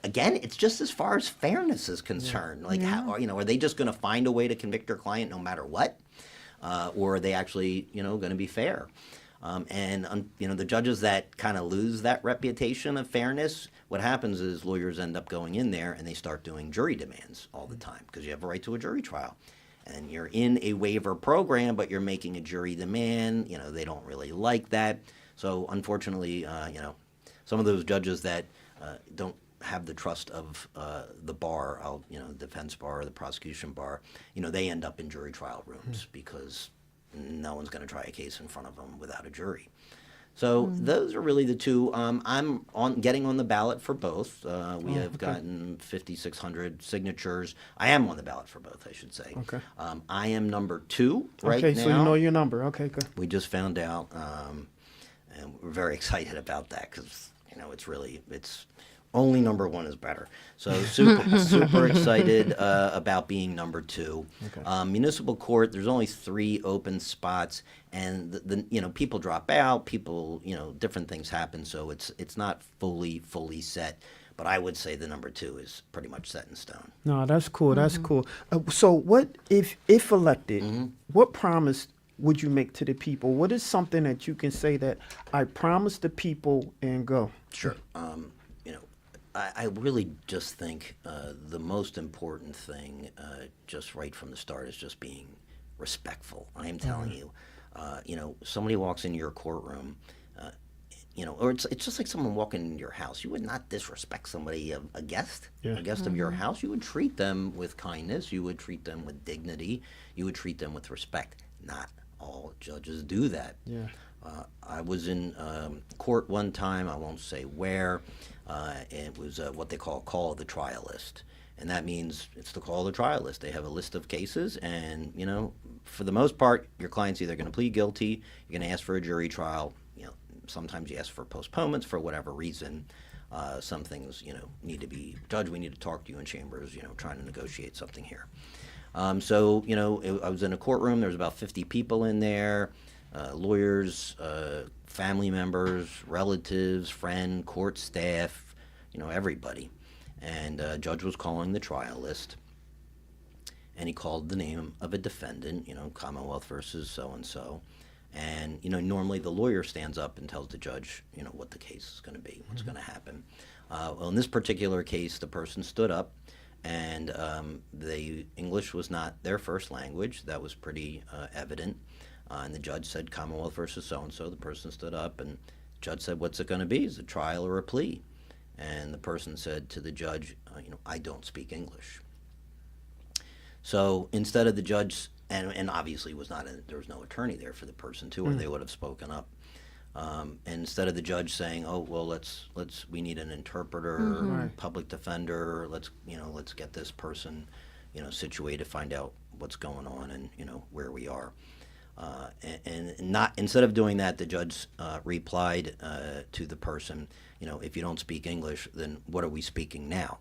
It's just as far as fairness is concerned. How, are they just going to find a way to convict their client no matter what? Or are they actually, going to be fair? The judges that kind of lose that reputation of fairness, what happens is lawyers end up going in there and they start doing jury demands all the time because you have a right to a jury trial. And you're in a waiver program, but you're making a jury demand. They don't really like that. So unfortunately, some of those judges that don't have the trust of the bar, defense bar or the prosecution bar, they end up in jury trial rooms because no one's going to try a case in front of them without a jury. So those are really the two. I'm getting on the ballot for both. We have gotten 5,600 signatures. I am on the ballot for both, I should say. Okay. I am number 2 right now. Okay, so you know your number. Okay, good. We just found out, and we're very excited about that because, Only number one is better. So super excited about being number two. Municipal court, there's only 3 open spots, and the people drop out. People, different things happen. So it's not fully set. But I would say the number 2 is pretty much set in stone. No, that's cool. That's cool. So, what if elected? What promise would you make to the people? What is something that you can say that I promise the people and go? Sure. I really just think the most important thing, just right from the start, is just being respectful. I am telling you, somebody walks into your courtroom, or it's just like someone walking into your house. You would not disrespect somebody, a guest, a guest of your house. You would treat them with kindness. You would treat them with dignity. You would treat them with respect. Not all judges do that. Yeah. I was in court one time, I won't say where. It was what they call call of the trial list. And that means it's the call of the trial list. They have a list of cases, and, for the most part, your client's either going to plead guilty, you're going to ask for a jury trial. Sometimes you ask for postponements for whatever reason. Some things, need to be, Judge, we need to talk to you in chambers, trying to negotiate something here. I was in a courtroom. There was about 50 people in there. Lawyers, family members, relatives, friend, court staff, everybody. And judge was calling the trial list, and he called the name of a defendant, Commonwealth versus so-and-so. And, normally the lawyer stands up and tells the judge, what the case is going to be, what's going to happen. Well, in this particular case, the person stood up, and the English was not their first language. That was pretty evident. And the judge said, Commonwealth versus so-and-so. The person stood up, and the judge said, what's it going to be? Is it a trial or a plea? And the person said to the judge, I don't speak English. So instead of the judge, and obviously there was no attorney there for the person too, or they would have spoken up. And instead of the judge saying, oh, well, we need an interpreter, public defender, let's get this person, situated, find out what's going on and, where we are. And not, instead of doing that, the judge replied to the person, if you don't speak English, then what are we speaking now?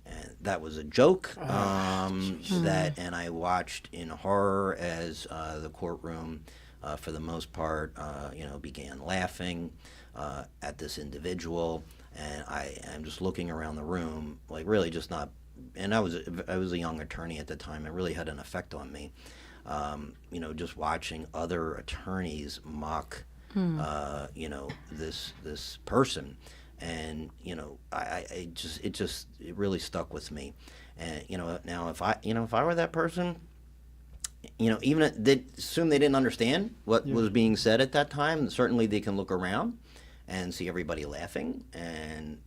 And that was a joke and I watched in horror as the courtroom, for the most part, began laughing at this individual. And I am just looking around the room, like really just not. And I was a young attorney at the time. It really had an effect on me. Just watching other attorneys mock, this person. And it really stuck with me. And now if I were that person, assume they didn't understand what was being said at that time. Certainly they can look around and see everybody laughing. And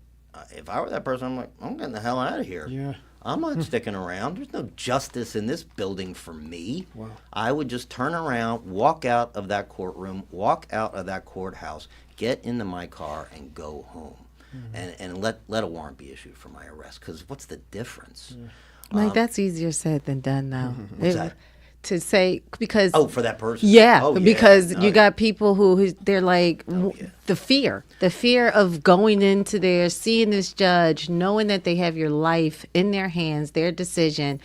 if I were that person, I'm like, I'm getting the hell out of here. Yeah. I'm not sticking around. There's no justice in this building for me. Wow. I would just turn around, walk out of that courtroom, walk out of that courthouse, get into my car, and go home. And let a warrant be issued for my arrest. Because what's the difference? Mike, that's easier said than done now. What's that? To say, because for that person. Because you got people who they're like the fear of going into there, seeing this judge, knowing that they have your life in their hands, their decision.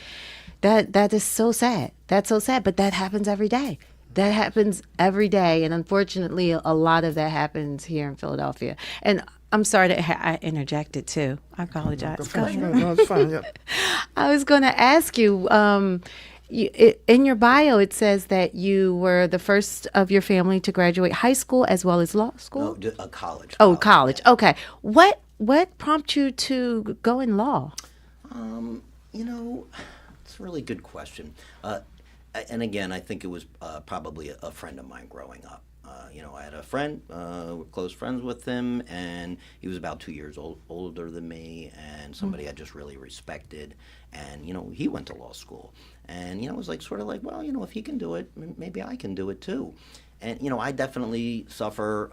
That is so sad. That's so sad, but that happens every day. That happens every day, and unfortunately, a lot of that happens here in Philadelphia. And I'm sorry that I interjected too. I apologize. Go ahead. No, it's fine. Yeah. I was going to ask you. In your bio, it says that you were the first of your family to graduate high school as well as law school. No, college. Oh, college. Okay. What prompted you to go in law? It's a really good question. And again, I think it was probably a friend of mine growing up. I had a friend, we're close friends with him, and he was about 2 years older than me, and somebody I just really respected. And, he went to law school. And, it was sort of like, well, if he can do it, maybe I can do it too. And, I definitely suffer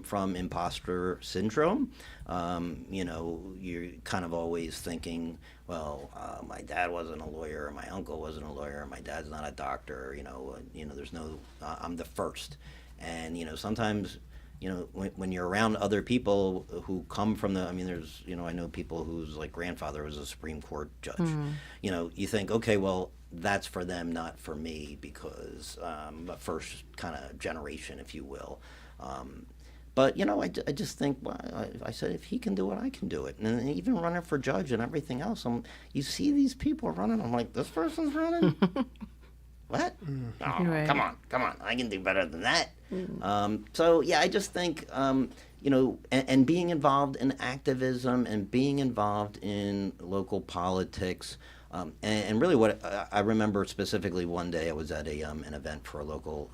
from imposter syndrome. You're kind of always thinking, well, my dad wasn't a lawyer, my uncle wasn't a lawyer, my dad's not a doctor, there's no, I'm the first. And, sometimes, when you're around other people who come from I mean, there's, I know people whose like grandfather was a Supreme Court judge. You think, okay, well, that's for them, not for me, because first kind of generation, if you will. But, I just think, well, I said, if he can do it, I can do it. And even running for judge and everything else, you see these people running, I'm like, this person's running? What? Oh, Right. come on. I can do better than that. So, yeah, I just think, and being involved in activism and being involved in local politics, and really what I remember specifically one day I was at an event for a local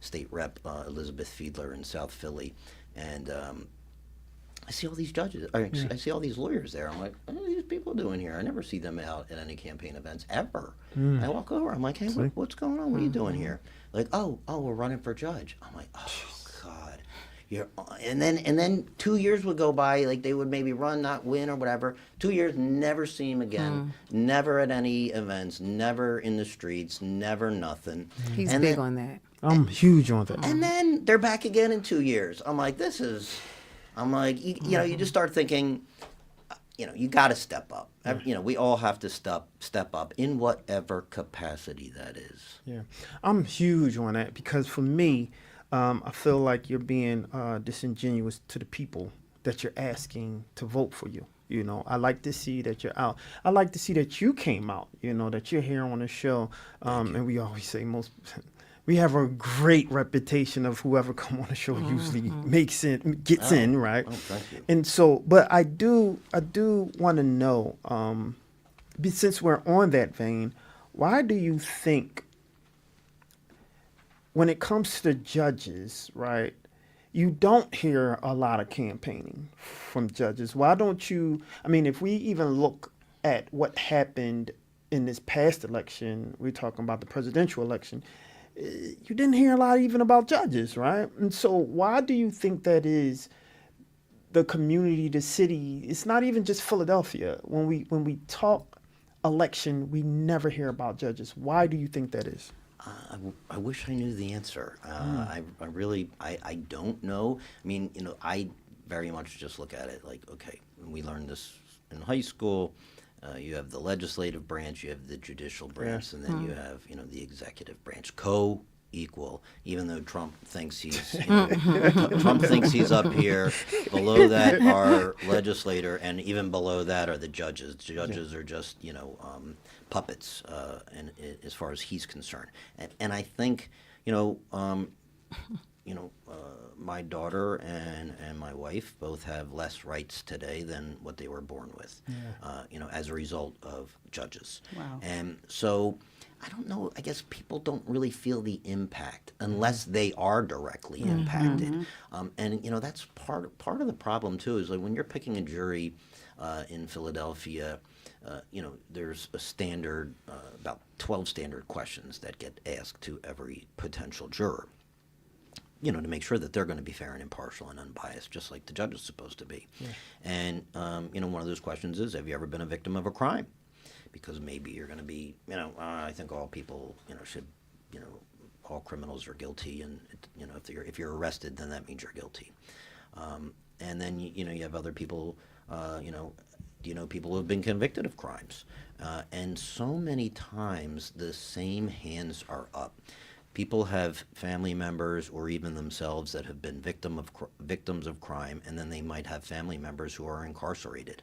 state rep, Elizabeth Fiedler in South Philly, and I see all these judges, I see all these lawyers there. I'm like, what are these people doing here? I never see them out at any campaign events, ever. I walk over, I'm like, hey, what's going on? What are you doing here? Like, oh, we're running for judge. I'm like, oh, God. And then 2 years would go by, like they would maybe run, not win or whatever. 2 years, never see him again. Never at any events, never in the streets, never nothing. He's and big then, on that. I'm huge on that. And then they're back again in 2 years. I'm like, you just start thinking, you got to step up. We all have to step up in whatever capacity that is. Yeah, I'm huge on that because for me, I feel like you're being disingenuous to the people that you're asking to vote for you. I like to see that you're out. I like to see that you came out, that you're here on the show. And we always say we have a great reputation of whoever come on the show usually gets in, right? Oh, thank you. And so, but I do want to know, since we're on that vein, why do you think when it comes to judges, right, you don't hear a lot of campaigning from judges? Why don't you, if we even look at what happened in this past election, we're talking about the presidential election, you didn't hear a lot even about judges, right? And so why do you think that is? The community, the city, it's not even just Philadelphia. When we talk election, we never hear about judges. Why do you think that is? I wish I knew the answer. I really don't know. I very much just look at it like, okay, we learned this in high school. You have the legislative branch, you have the judicial branch, and then you have, the executive branch. Co-equal, even though Trump thinks he's Trump thinks he's up here. Below that are legislator, and even below that are the judges. The judges are just puppets, and as far as he's concerned. And I think my daughter and my wife both have less rights today than what they were born with, as a result of judges. Wow. And so I don't know, I guess people don't really feel the impact unless they are directly impacted. And that's part of the problem too, is like when you're picking a jury in Philadelphia, there's a standard, about 12 standard questions that get asked to every potential juror, to make sure that they're going to be fair and impartial and unbiased, just like the judge is supposed to be. Yeah. And, one of those questions is, have you ever been a victim of a crime? Because maybe you're going to be, I think all people, should, all criminals are guilty, and, if you're arrested, then that means you're guilty. And then, you have other people, people who have been convicted of crimes. And so many times the same hands are up. People have family members or even themselves that have been victims of crime, and then they might have family members who are incarcerated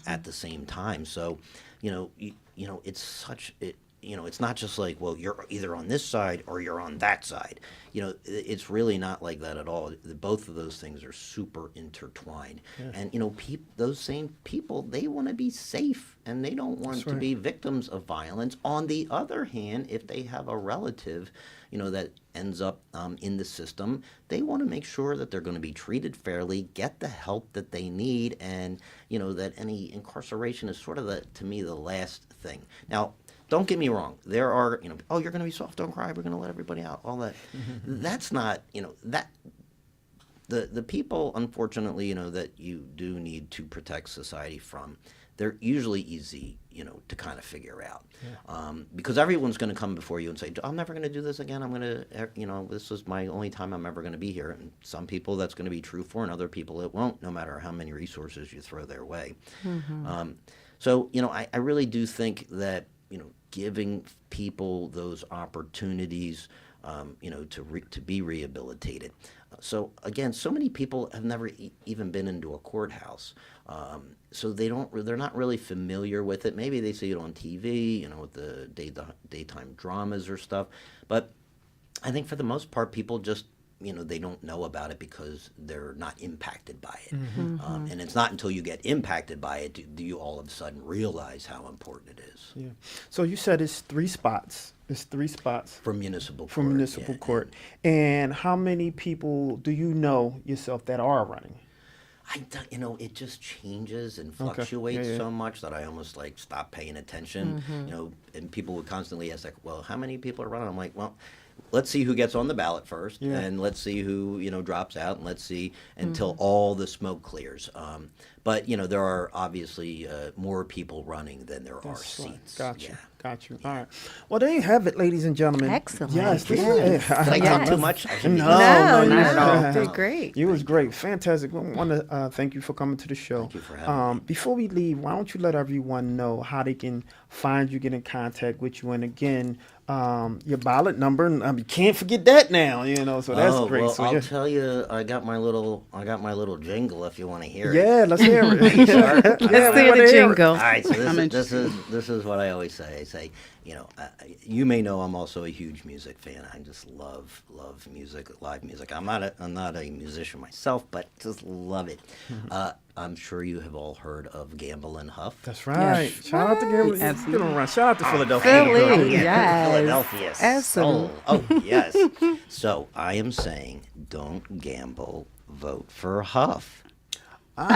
at the same time. So, it's such it's not just like, well, you're either on this side or you're on that side. It's really not like that at all. Both of those things are super intertwined. Yeah. And, those same people, they want to be safe and they don't want to be victims of violence. On the other hand, if they have a relative, that ends up in the system, they want to make sure that they're going to be treated fairly, get the help that they need, and, that any incarceration is sort of, to me, the last thing. Now, don't get me wrong. There are, you're going to be soft, don't cry, we're going to let everybody out, all that. That's not, the people, unfortunately, you know, that you do need to protect society from, they're usually easy, you know, to kind of figure out. Because everyone's going to come before you and say, I'm never going to do this again. I'm going to, you know, this is my only time I'm ever going to be here. And some people that's going to be true for, and other people it won't, no matter how many resources you throw their way. So, you know, I really do think that, you know, giving people those opportunities, you know, to be rehabilitated. So again, so many people have never even been into a courthouse, so they're not really familiar with it. Maybe they see it on TV, you know, with the daytime dramas or stuff. But I think for the most part, people just, you know, they don't know about it because they're not impacted by it. And it's not until you get impacted by it do you all of a sudden realize how important it is. Yeah. So you said it's 3 spots. It's 3 spots For municipal court. for municipal court. And how many people do you know yourself that are running? You know, it just changes and Okay. fluctuates Yeah, yeah. so much that I almost like stop paying attention. You know, and people would constantly ask like, well, how many people are running? I'm like, well, let's see who gets on the ballot first, Yeah. and let's see who, you know, drops out, and let's see until all the smoke clears. But you know, there are obviously more people running than there are That's right. seats. Got you. Yeah. Got you. All right. Well, there you have it, ladies and gentlemen. Excellent. Yes. This Yes. Did I talk too much? I should be- No, No, you- not at all. Did great. You was great. Fantastic. We want to thank you for coming to the show. Thank you for having me. Before we leave, why don't you let everyone know how they can find you, get in contact with you, and again, your ballot number. You can't forget that now, you know, so that's great. Well, So I'll yeah. tell you, I got my little jingle if you want to hear it. Yeah, let's hear it. Sure. Yeah, Let's we hear wanna the hear it. jingle. All right, so I'm this is what I always say. I say, you know, you may know I'm also a huge music fan. I just love music, live music. I'm not a musician myself, but just love it. I'm sure you have all heard of Gamble and Huff. That's right. Shout out to Gary. Absolutely. Shout out to Philadelphia. Philly, Yeah, yes. Philadelphia Absolutely. soul. Oh, yes. So I am saying, don't gamble, vote for Huff. Is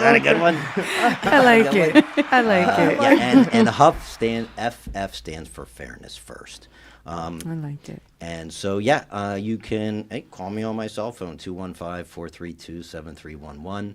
that a good one? I like it. I like it. Yeah, and FF stands for Fairness First. I like it. And so, yeah, you can call me on my cell phone, 215-432-7311.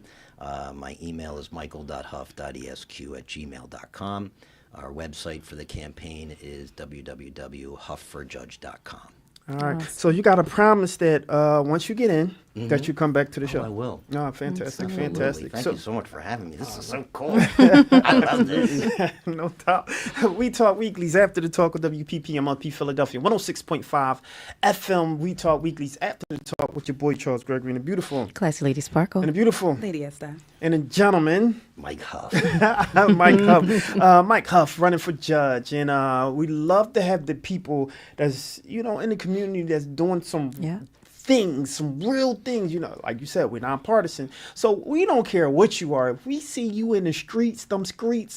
My email is michael.huff.esq@gmail.com. Our website for the campaign is www.huffforjudge.com. All right. So you got to promise that once you get in, that you come back to the show. I will. Oh, fantastic. Absolutely. Fantastic. Thank So- you so much for having me. This is so cool. I love this. No doubt. We Talk Weeklies after the talk with WPPMLP Philadelphia 106.5 FM. We Talk Weeklies after the talk with your boy Charles Gregory and the beautiful Classy Lady Sparkle. and the beautiful Lady Esther. and the gentleman Mike Huff. Mike Huff. Mike Huff running for judge, and we love to have the people that's in the community that's doing some. Yeah. Things, some real things, like you said, we're nonpartisan. So we don't care what you are. If we see you in the streets,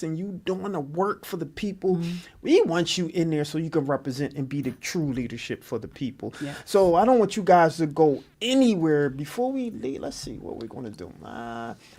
and you doing the work for the people, we want you in there so you can represent and be the true leadership for the people. Yeah. So I don't want you guys to go anywhere before we leave. Let's see what we're going to do.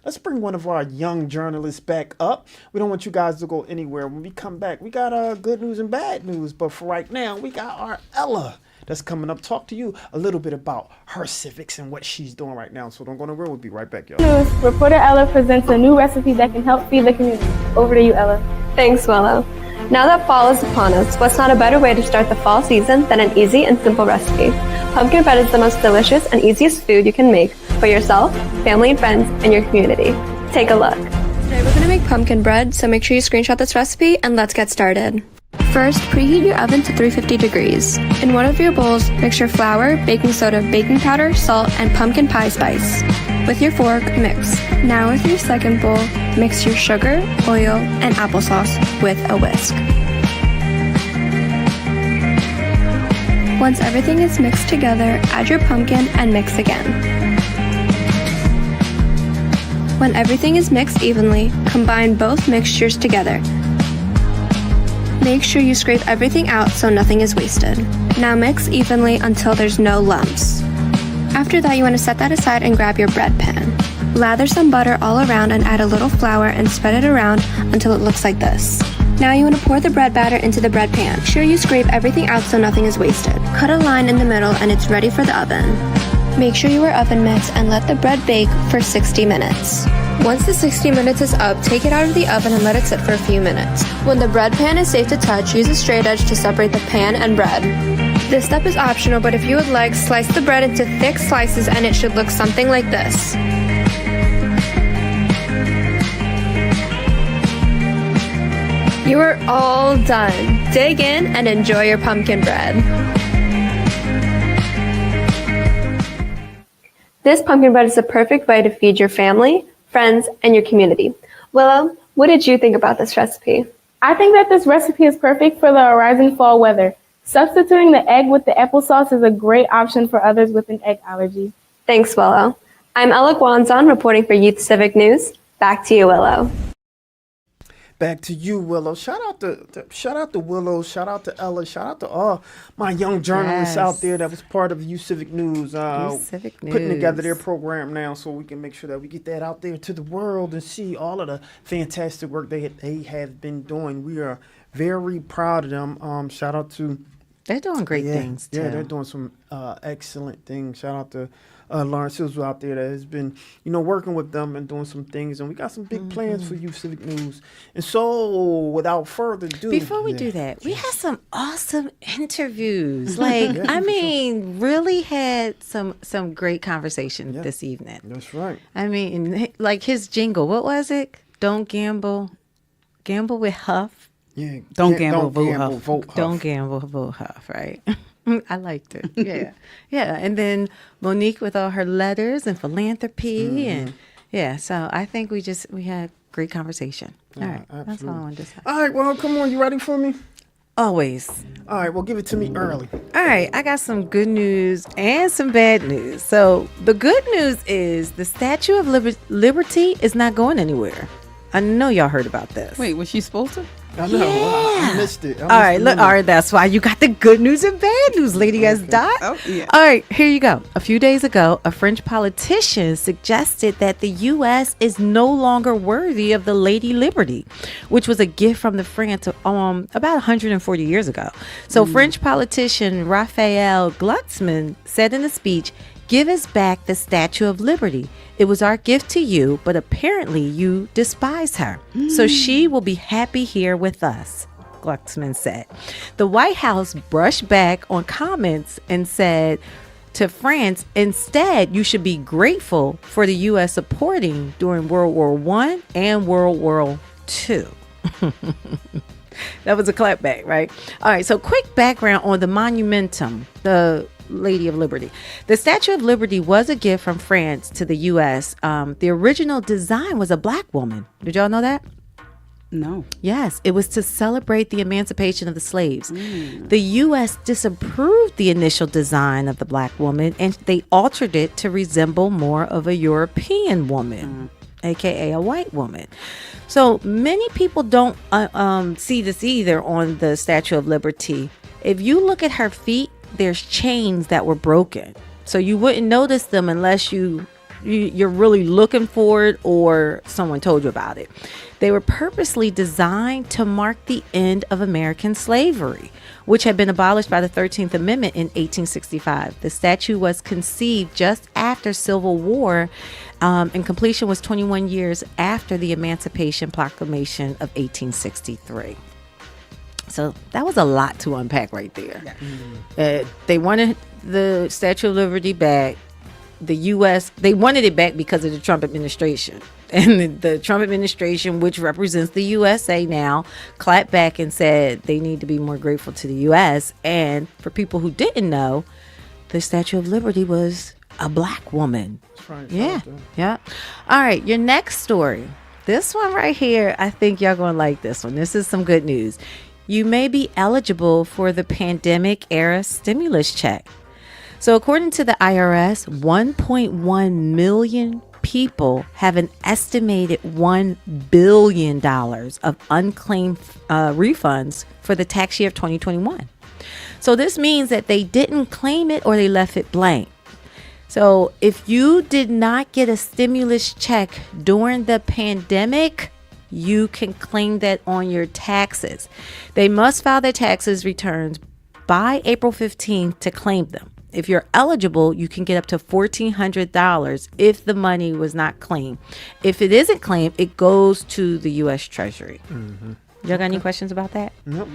Let's bring one of our young journalists back up. We don't want you guys to go anywhere. When we come back, we got good news and bad news. But for right now, we got our Ella that's coming up. Talk to you a little bit about her civics and what she's doing right now. So don't go nowhere. We'll be right back, y'all. News, reporter Ella presents a new recipe that can help feed the community. Over to you, Ella. Thanks, Willow. Now that fall is upon us, what's not a better way to start the fall season than an easy and simple recipe? Pumpkin bread is the most delicious and easiest food you can make for yourself, family and friends, and your community. Take a look. Today we're going to make pumpkin bread, so make sure you screenshot this recipe and let's get started. First, preheat your oven to 350 degrees. In one of your bowls, mix your flour, baking soda, baking powder, salt, and pumpkin pie spice. With your fork, mix. Now with your second bowl, mix your sugar, oil, and applesauce with a whisk. Once everything is mixed together, add your pumpkin and mix again. When everything is mixed evenly, combine both mixtures together. Make sure you scrape everything out so nothing is wasted. Now mix evenly until there's no lumps. After that, you want to set that aside and grab your bread pan. Lather some butter all around and add a little flour and spread it around until it looks like this. Now you want to pour the bread batter into the bread pan. Make sure you scrape everything out so nothing is wasted. Cut a line in the middle and it's ready for the oven. Make sure you wear oven mitts and let the bread bake for 60 minutes. Once the 60 minutes is up, take it out of the oven and let it sit for a few minutes. When the bread pan is safe to touch, use a straight edge to separate the pan and bread. This step is optional, but if you would like, slice the bread into thick slices and it should look something like this. You are all done. Dig in and enjoy your pumpkin bread. This pumpkin bread is the perfect way to feed your family, friends, and your community. Willow, what did you think about this recipe? I think that this recipe is perfect for the rising fall weather. Substituting the egg with the applesauce is a great option for others with an egg allergy. Thanks, Willow. I'm Ella Guanzon reporting for Youth Civic News. Back to you, Willow. Back to you, Willow. Shout out to Willow. Shout out to Ella. Shout out to all my young journalists out there that was part of Youth Civic News. Civic Putting together News. their program now so we can make sure that we get that out there to the world and see all of the fantastic work they have been doing. We are very proud of them. Shout out to They're doing great things too. Yeah, they're doing some excellent things. Shout out to Lawrence Hills out there that has been, working with them and doing some things. And we got some big plans for Youth Civic News. And so, without further ado, Before we do that, we had some awesome interviews. Really had some great conversation this evening. That's right. I mean, like his jingle, what was it? Don't gamble with Huff. Yeah. Don't gamble, vote Huff. Vote Huff. Don't gamble, vote Huff, right? I liked it. Yeah. Yeah. And then Monique with all her letters and philanthropy. And so I think we had great conversation. All right. That's all I wanted to say. All right, well, come on. You ready for me? Always. All right, well, give it to me early. All right, I got some good news and some bad news. So the good news is the Statue of Liberty is not going anywhere. I know y'all heard about this. Wait, was she supposed to? I know. I missed it. All right, that's why you got the good news and bad news, Lady S. Dot. Oh, yeah. All right, here you go. A few days ago, a French politician suggested that the U.S. is no longer worthy of the Lady Liberty, which was a gift from the France about 140 years ago. So French politician Raphael Glucksmann said in a speech, "Give us back the Statue of Liberty. It was our gift to you, but apparently you despise her. So she will be happy here with us," Glucksmann said. The White House brushed back on comments and said to France, "Instead, you should be grateful for the U.S. supporting during World War I and World War II." That was a clapback, right? All right, so quick background on the monumentum, the Lady of Liberty. The Statue of Liberty was a gift from France to the U.S. The original design was a black woman. Did y'all know that? No. Yes, it was to celebrate the emancipation of the slaves. The U.S. disapproved the initial design of the black woman, and they altered it to resemble more of a European woman, aka a white woman. So many people don't see this either on the Statue of Liberty. If you look at her feet, there's chains that were broken. So you wouldn't notice them unless you're really looking for it or someone told you about it. They were purposely designed to mark the end of American slavery, which had been abolished by the 13th Amendment in 1865. The statue was conceived just after Civil War, and completion was 21 years after the Emancipation Proclamation of 1863. So that was a lot to unpack right there. They wanted the Statue of Liberty back. The U.S., they wanted it back because of the Trump administration. And the Trump administration, which represents the USA now, clapped back and said they need to be more grateful to the U.S. And for people who didn't know, the Statue of Liberty was a black woman. Right, Yeah. All right, your next story. This one right here, I think y'all going to like this one. This is some good news. You may be eligible for the pandemic era stimulus check. So according to the IRS, 1.1 million people have an estimated $1 billion of unclaimed refunds for the tax year of 2021. So this means that they didn't claim it or they left it blank. So if you did not get a stimulus check during the pandemic, you can claim that on your taxes. They must file their taxes returns by April 15th to claim them. If you're eligible, you can get up to $1,400 if the money was not claimed. If it isn't claimed, it goes to the U.S. Treasury. Y'all got any questions about that? Nope.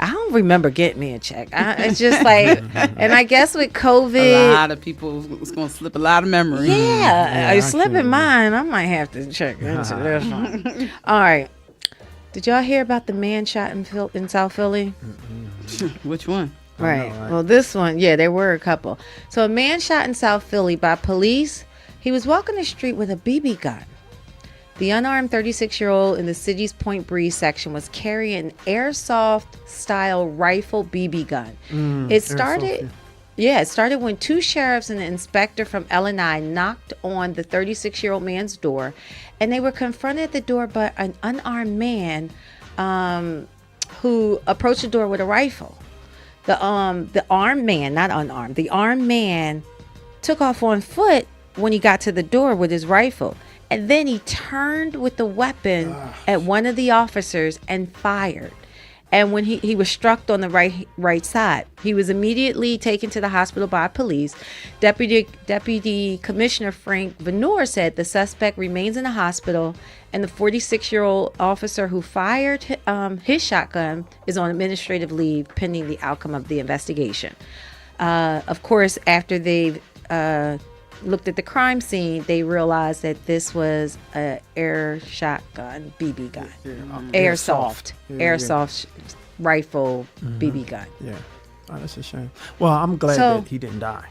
I don't remember getting me a check. It's just like, and I guess with A COVID, lot of people, it's going to slip a lot of memory. yeah, I I slip in can't- mine. I might have to check into this one. All right. Did y'all hear about the man shot in South Philly? Which one? Right. Well, this one, yeah, there were a couple. So a man shot in South Philly by police. He was walking the street with a BB gun. The unarmed 36-year-old in the city's Point Breeze section was carrying an airsoft-style rifle BB gun. It started, it started when two sheriffs and an inspector from L&I knocked on the 36-year-old man's door, and they were confronted at the door by an unarmed man who approached the door with a rifle. The armed man, not unarmed, the armed man took off on foot when he got to the door with his rifle. And then he turned with the weapon at one of the officers and fired. And when he was struck on the right side, he was immediately taken to the hospital by police. Deputy Commissioner Frank Venor said the suspect remains in the hospital, and the 46-year-old officer who fired his shotgun is on administrative leave pending the outcome of the investigation. Of course, after they've looked at the crime scene, they realized that this was a air shotgun BB gun, airsoft rifle BB gun. Yeah. Oh, that's a shame. Well, I'm glad So- that he didn't die.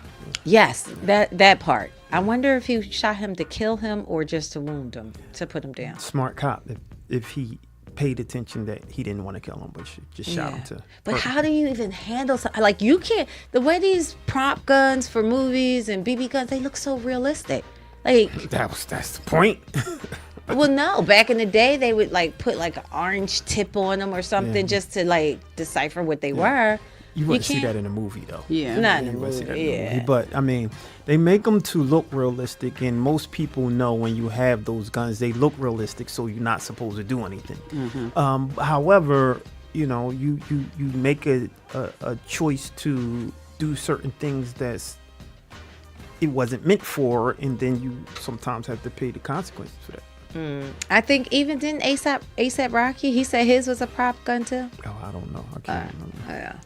Yes, that part. I wonder if he shot him to kill him or just to wound him, to put him down. Smart cop. If he paid attention that he didn't want to kill him, but just shot him to. But how do you even handle something like you can't? The way these prop guns for movies and BB guns, they look so realistic. Like that's the point. well, no, back in the day they would like put like an orange tip on them or something just to like decipher what they were. You wouldn't see can't- that in a movie though. Yeah. Not in a You wouldn't see that movie, in a yeah. movie. But I mean, they make them to look realistic, and most people know when you have those guns, they look realistic, so you're not supposed to do anything. However, you know, you make a choice to do certain things that's it wasn't meant for, and then you sometimes have to pay the consequences for that. I think even didn't ASAP Rocky, he said his was a prop gun too. Oh, I don't know. I can't remember. Yeah.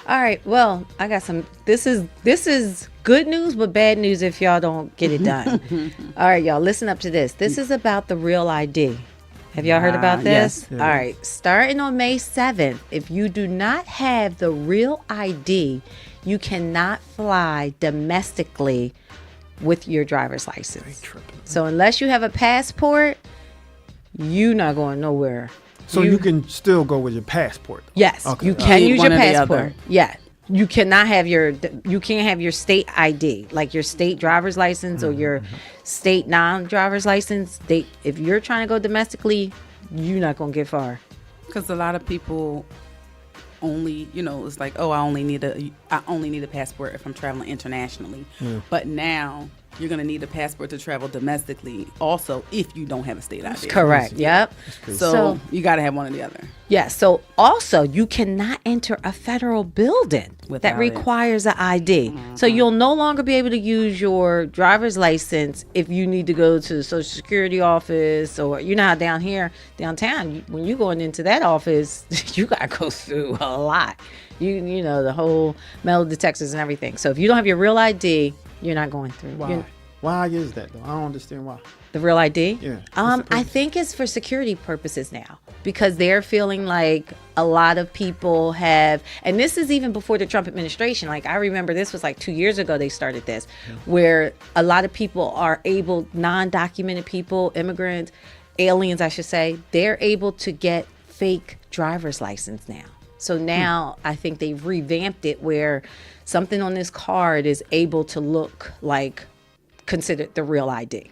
All right. Well, I got some. This is good news, but bad news if y'all don't get it done. All right, y'all. Listen up to this. This is about the Real ID. Have y'all heard about this? yes. All right. Starting on May 7th, if you do not have the Real ID, you cannot fly domestically with your driver's license. So unless you have a passport, you're not going nowhere. So you can still go with your passport. Yes, Okay. you can Need use one your or the passport. other. Yeah, you cannot have you can't have your state ID, like your state driver's license or your state non-driver's license. If you're trying to go domestically, you're not gonna get far. Because a lot of people only, it's like, oh, I only need a passport if I'm traveling internationally. But now you're going to need a passport to travel domestically also if you don't have a state ID. Correct. Yep. So you got to have one or the other. Yeah. So also, you cannot enter a federal building that Without it. requires an ID. So you'll no longer be able to use your driver's license if you need to go to the Social Security office, or downtown, when you going into that office, you got to go through a lot. You know, the whole metal detectors and everything. So if you don't have your real ID, you're not going through. Why? Why is that though? I don't understand why. The real ID? Yeah. I think it's for security purposes now, because they're feeling like a lot of people have, and this is even before the Trump administration. Like, I remember this was like 2 years ago they started this, where a lot of people are able, non-documented people, immigrants, aliens, I should say, they're able to get fake driver's license now. So now I think they've revamped it where something on this card is able to look like considered the real ID.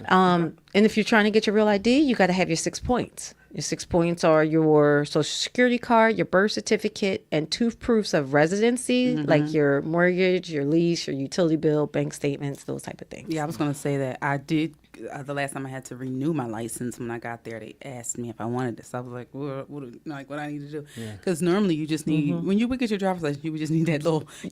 And if you're trying to get your real ID, you got to have your 6 points. Your 6 points are your Social Security card, your birth certificate, and 2 proofs of residency, like your mortgage, your lease, your utility bill, bank statements, those type of things. Yeah, I was going to say that I did the last time I had to renew my license, when I got there, they asked me if I wanted this. I was like, what I need to do? Because normally you just need, when you would get your driver's license, you would just need that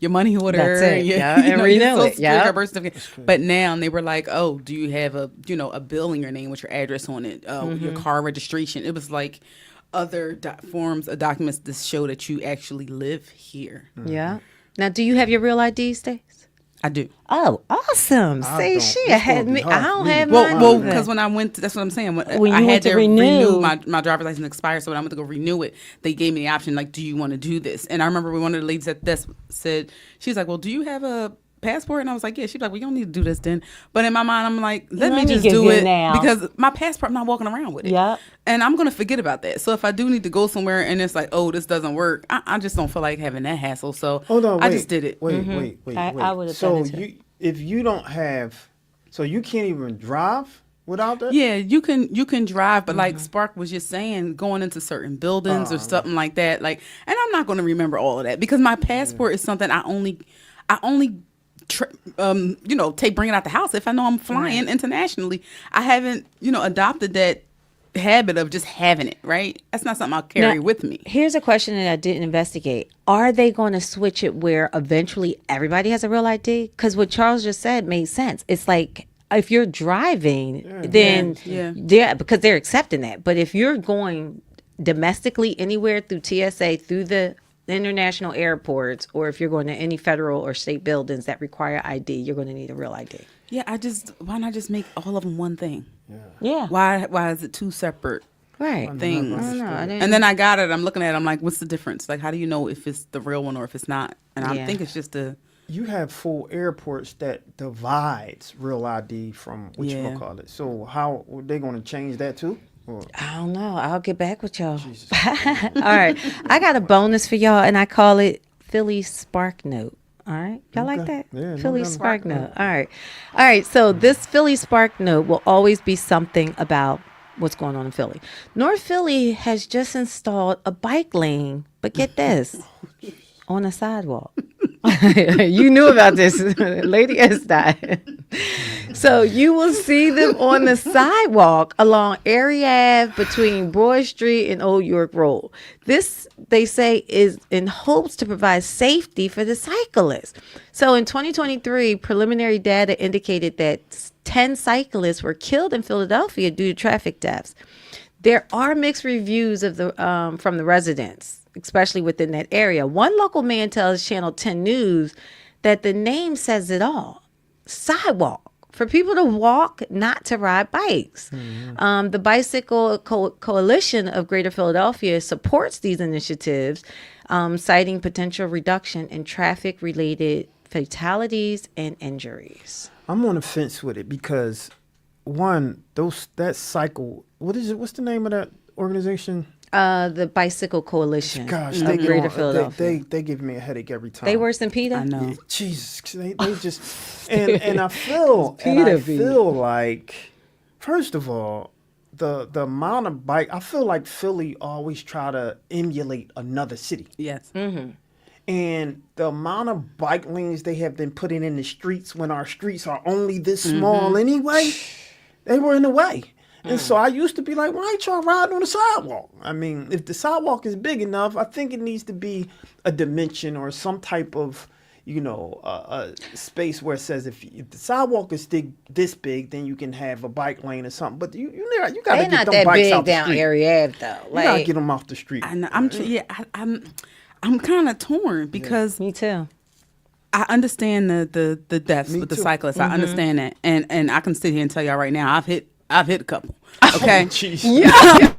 your money order. That's it. Your, And renew it. Your birth certificate. But now they were like, oh, do you have a bill in your name with your address on it? Your car registration. It was like other forms of documents to show that you actually live here. Yeah. Now, do you have your real ID, Stace? I do. Oh, awesome. I See, don't. she It's had gonna me. be hard I for don't me to have do mine. Well, either. because when I went, that's what I'm saying. When I you had went to to renew- my driver's license expired, so when I went to go renew it, they gave me the option, like, do you want to do this? And I remember one of the ladies at this said, she's like, well, do you have a passport? And I was like, yeah. She's like, well, you don't need to do this then. But in my mind, I'm like, let me just do it because my passport, I'm not walking around with it. Yeah. And I'm going to forget about that. So if I do need to go somewhere and it's like, oh, this doesn't work, I just don't feel like having that hassle. So Hold on, I wait, just did it. Wait. I would've So done it too. if you don't have, so you can't even drive without that? Yeah, you can drive, but like Spark was just saying, going into certain buildings or something like that. Like, and I'm not going to remember all of that because my passport is something I only bring it out the house if I know I'm flying internationally. I haven't adopted that habit of just having it. Right, that's not something I'll carry Now, with me. Here's a question that I didn't investigate. Are they going to switch it where eventually everybody has a real ID? Because what Charles just said made sense. It's like if you're driving, then yeah, because they're accepting that. But if you're going domestically anywhere through TSA, through the international airports, or if you're going to any federal or state buildings that require ID, you're going to need a real ID. Yeah, why not just make all of them one thing? Yeah. Why is it two separate Right. things? I don't know. And then I got it. I'm looking at it. I'm like, what's the difference? Like, how do you know if it's the real one or if it's not? And I think it's just You have full airports that divides real ID from what you gonna call it. So how are they going to change that too? Or? I don't know. I'll get back with y'all. All right. I got a bonus for y'all, and I call it Philly Spark Note. All right. Y'all like that? Yeah, Philly Spark Note. All right. All right. So this Philly Spark Note will always be something about what's going on in Philly. North Philly has just installed a bike lane, but get this, on a sidewalk. You knew about this, Lady Estee. So you will see them on the sidewalk along Erie Ave between Broad Street and Old York Road. This, they say, is in hopes to provide safety for the cyclists. So in 2023, preliminary data indicated that 10 cyclists were killed in Philadelphia due to traffic deaths. There are mixed reviews of the from the residents, especially within that area. One local man tells Channel 10 News that the name says it all. Sidewalk. For people to walk, not to ride bikes. The Bicycle Coalition of Greater Philadelphia supports these initiatives, citing potential reduction in traffic-related fatalities and injuries. I'm on the fence with it because, one, that cycle. What is it? What's the name of that organization? The Bicycle Coalition Gosh, of Greater Philadelphia. They give me a headache every time. They worse than PETA? I know. Yeah, Jesus, they just and I feel like, first of all, the amount of bike. I feel like Philly always try to emulate another city. Yes. And the amount of bike lanes they have been putting in the streets when our streets are only this small anyway, they were in the way. And so I used to be like, why ain't y'all riding on the sidewalk? I mean, if the sidewalk is big enough, I think it needs to be a dimension or some type of, a space where it says if the sidewalk is this big, then you can have a bike lane or something. But you got to They're get not them that bikes big out the down street. Erie Ave, though. You got to get them off the street. I'm kind of torn because Me too. I understand the deaths with the too. cyclists. I understand that, and I can sit here and tell y'all right now, I've hit a couple. Okay. Jeez. Yeah.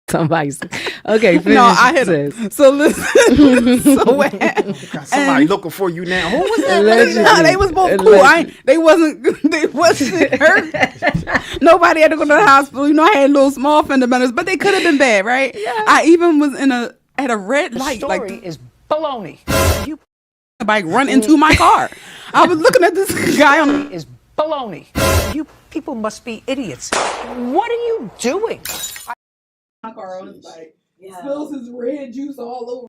Somebody's okay. No, I hit him. So listen. So what happened? Got somebody looking for you now. Who was that? No, they was both cool. They wasn't hurt. Nobody had to go to the hospital. I had little small fender benders, but they could have been bad, right? Yeah. I even was at a red light. Story is baloney. You bike run into my car. I was looking at this guy on Is Baloney. You people must be idiots. What are you doing? My car was like, spills his red juice all over.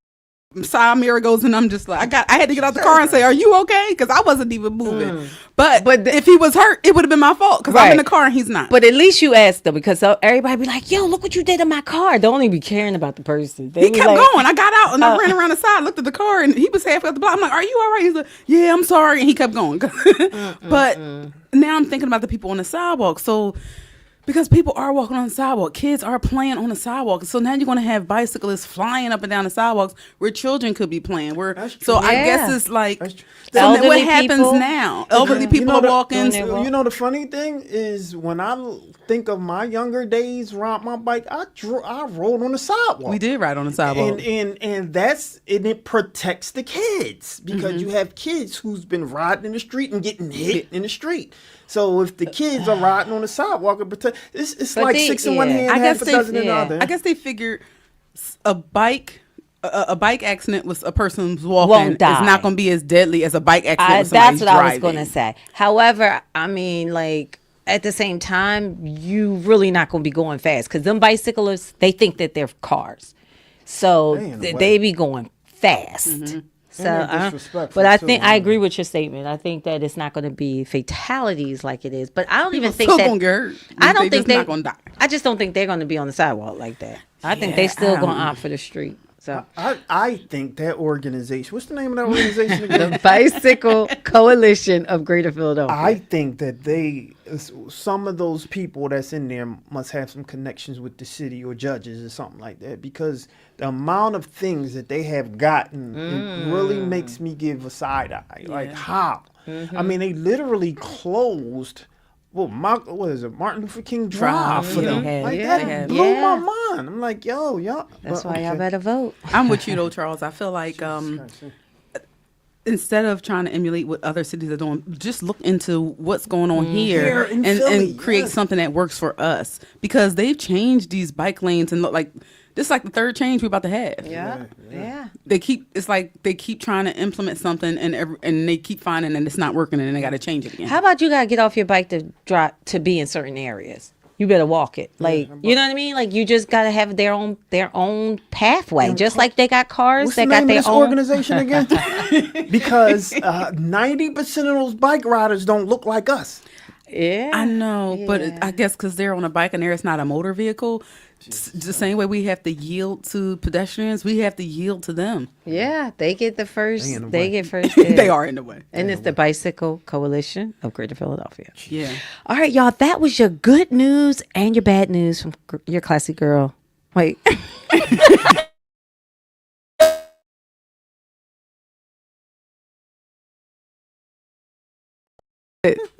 Side mirror goes, and I'm just like, I had to get out the car and say, "Are you okay?" Because I wasn't even moving. But if he was hurt, it would have been my fault because I'm in the car and he's not. But at least you asked them, because everybody be like, "Yo, look what you did to my car." Don't even be caring about the person. He kept going. I got out and I ran around the side, looked at the car, and he was halfway up the block. I'm like, "Are you all right?" He's like, "Yeah, I'm sorry," and he kept going. But now I'm thinking about the people on the sidewalk. So. Because people are walking on the sidewalk. Kids are playing on the sidewalk. So now you're going to have bicyclists flying up and down the sidewalks where children could be playing. I guess it's like, so what happens now? Elderly people are walking. You know, the funny thing is when I think of my younger days, ride my bike, I rode on the sidewalk. We did ride on the sidewalk. And it protects the kids because you have kids who's been riding in the street and getting hit in the street. So if the kids are riding on the sidewalk, it's like six in one hand, half a dozen in the other. I guess they figured a bike accident with a person walking is not going to be as deadly as a bike accident with somebody That's what driving. I was going to say. However, I mean, like, at the same time, you really not going to be going fast because them bicyclists, they think that they're cars. So they be going fast. Mm-hmm. So, but I think I agree with your statement. I think that it's not going to be fatalities like it is. But I don't even think that gonna get hurt. I don't think they're not going to die. I just don't think they're going to be on the sidewalk like that. I think they still going to opt for the street. So I think that organization. What's the name of that organization again? The Bicycle Coalition of Greater Philadelphia. I think that some of those people that's in there must have some connections with the city or judges or something like that, because the amount of things that they have gotten it really makes me give a side eye. Like how? I mean, they literally closed. Well, what is it? Martin Luther King Drive for them. That blew my mind. I'm like, yo. That's why y'all better vote. I'm with you though, Charles. I feel like instead of trying to emulate what other cities are doing, just look into what's going on here and create something that works for us. Because they've changed these bike lanes and look like this is like the third change we're about to have. Yeah. They keep trying to implement something and they keep finding that it's not working and then they got to change it again. How about you got to get off your bike to be in certain areas? You better walk it. Like, you know what I mean? Like, you just got to have their own pathway. Just like they got cars, what's they the got name their of this own organization again. Because 90% of those bike riders don't look like us. Yeah, I know, but I guess because they're on a bike and it's not a motor vehicle. The same way we have to yield to pedestrians, we have to yield to them. Yeah, they get the first. They get first. They are in the way. And it's the Bicycle Coalition of Greater Philadelphia. Yeah. All right, y'all. That was your good news and your bad news from your classy girl. Wait.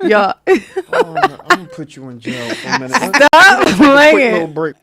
Y'all. I'm gonna put you in jail for a minute. Stop playing. Quick little break.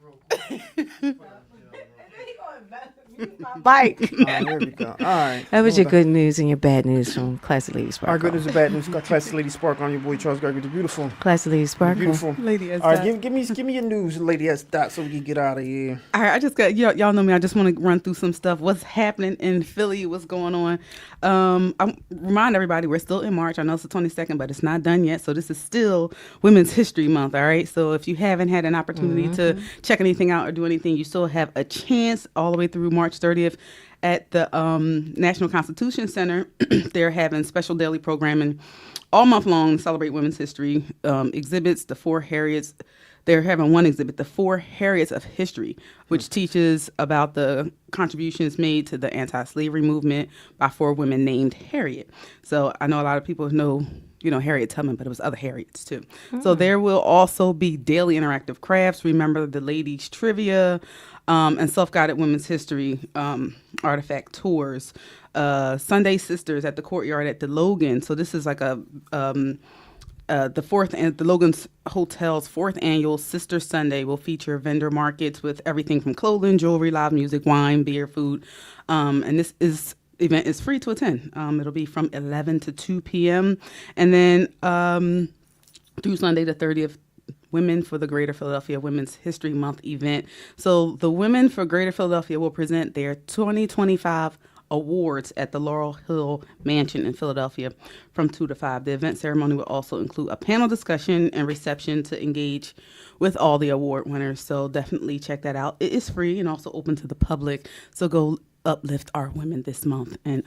Bike. There we go. All right. That was your good news and your bad news from Classy Lady Sparkle. Our good news and bad news. Got Classy Lady Sparkle on your boy Charles Gregory. The beautiful. Classy Lady Sparkle. Beautiful. Lady S. All right, give me your news, Lady S. Dot, so we can get out of here. All right, I just got y'all know me. I just want to run through some stuff. What's happening in Philly? What's going on? I remind everybody we're still in March. I know it's the 22nd, but it's not done yet. So this is still Women's History Month. All right. So if you haven't had an opportunity to check anything out or do anything, you still have a chance all the way through March 30th. At the National Constitution Center, they're having special daily programming all month long to celebrate women's history. Exhibits, the Four Harriets. They're having one exhibit, the Four Harriets of History, which teaches about the contributions made to the anti-slavery movement by four women named Harriet. So I know a lot of people know, Harriet Tubman, but it was other Harriets too. So there will also be daily interactive crafts. Remember the ladies' trivia. And self-guided women's history artifact tours. Sunday Sisters at the Courtyard at the Logan. So this is like the Logan's Hotel's fourth annual Sister Sunday will feature vendor markets with everything from clothing, jewelry, live music, wine, beer, food. And this event is free to attend. It'll be from 11 to 2 p.m. And then through Sunday the 30th, Women for the Greater Philadelphia Women's History Month event. So the Women for Greater Philadelphia will present their 2025 awards at the Laurel Hill Mansion in Philadelphia from 2 to 5. The event ceremony will also include a panel discussion and reception to engage with all the award winners. So definitely check that out. It is free and also open to the public. So go uplift our women this month and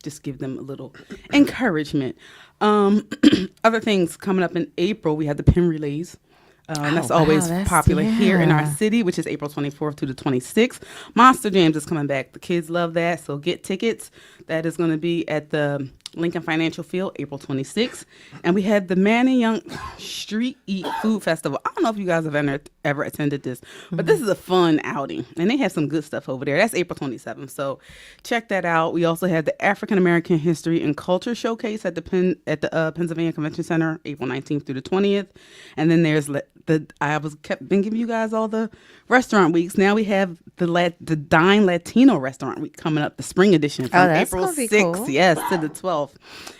just give them a little encouragement. Other things coming up in April, we have the Pin Relays. That's always popular here in our city, which is April 24th to the 26th. Monster Jams is coming back. The kids love that, so get tickets. That is going to be at the Lincoln Financial Field, April 26th. And we had the Manning Young Street Eat Food Festival. I don't know if you guys have ever attended this, but this is a fun outing. And they have some good stuff over there. That's April 27th, so check that out. We also had the African American History and Culture Showcase at the Pennsylvania Convention Center, April 19th through the 20th. And then there's been giving you guys all the restaurant weeks. Now we have the Dine Latino Restaurant Week coming up, the spring edition from April 6th, cool. Yes, to the 12th.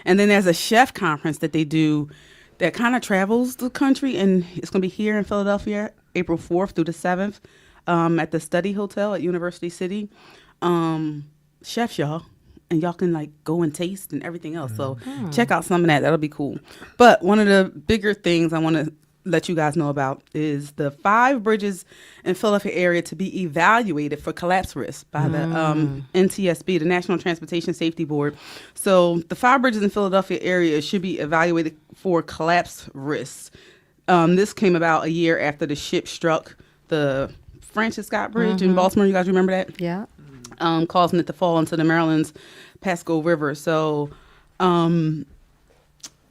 And then there's a chef conference that they do that kind of travels the country, and it's going to be here in Philadelphia, April 4th through the 7th, at the Study Hotel at University City. Chefs, y'all. And y'all can like go and taste and everything else. So check out some of that. That'll be cool. But one of the bigger things I want to let you guys know about is the 5 bridges in Philadelphia area to be evaluated for collapse risk by the NTSB, the National Transportation Safety Board. So the 5 bridges in Philadelphia area should be evaluated for collapse risks. This came about a year after the ship struck the Francis Scott Bridge in Baltimore. You guys remember that? Yeah. Causing it to fall into the Maryland's Pasco River. So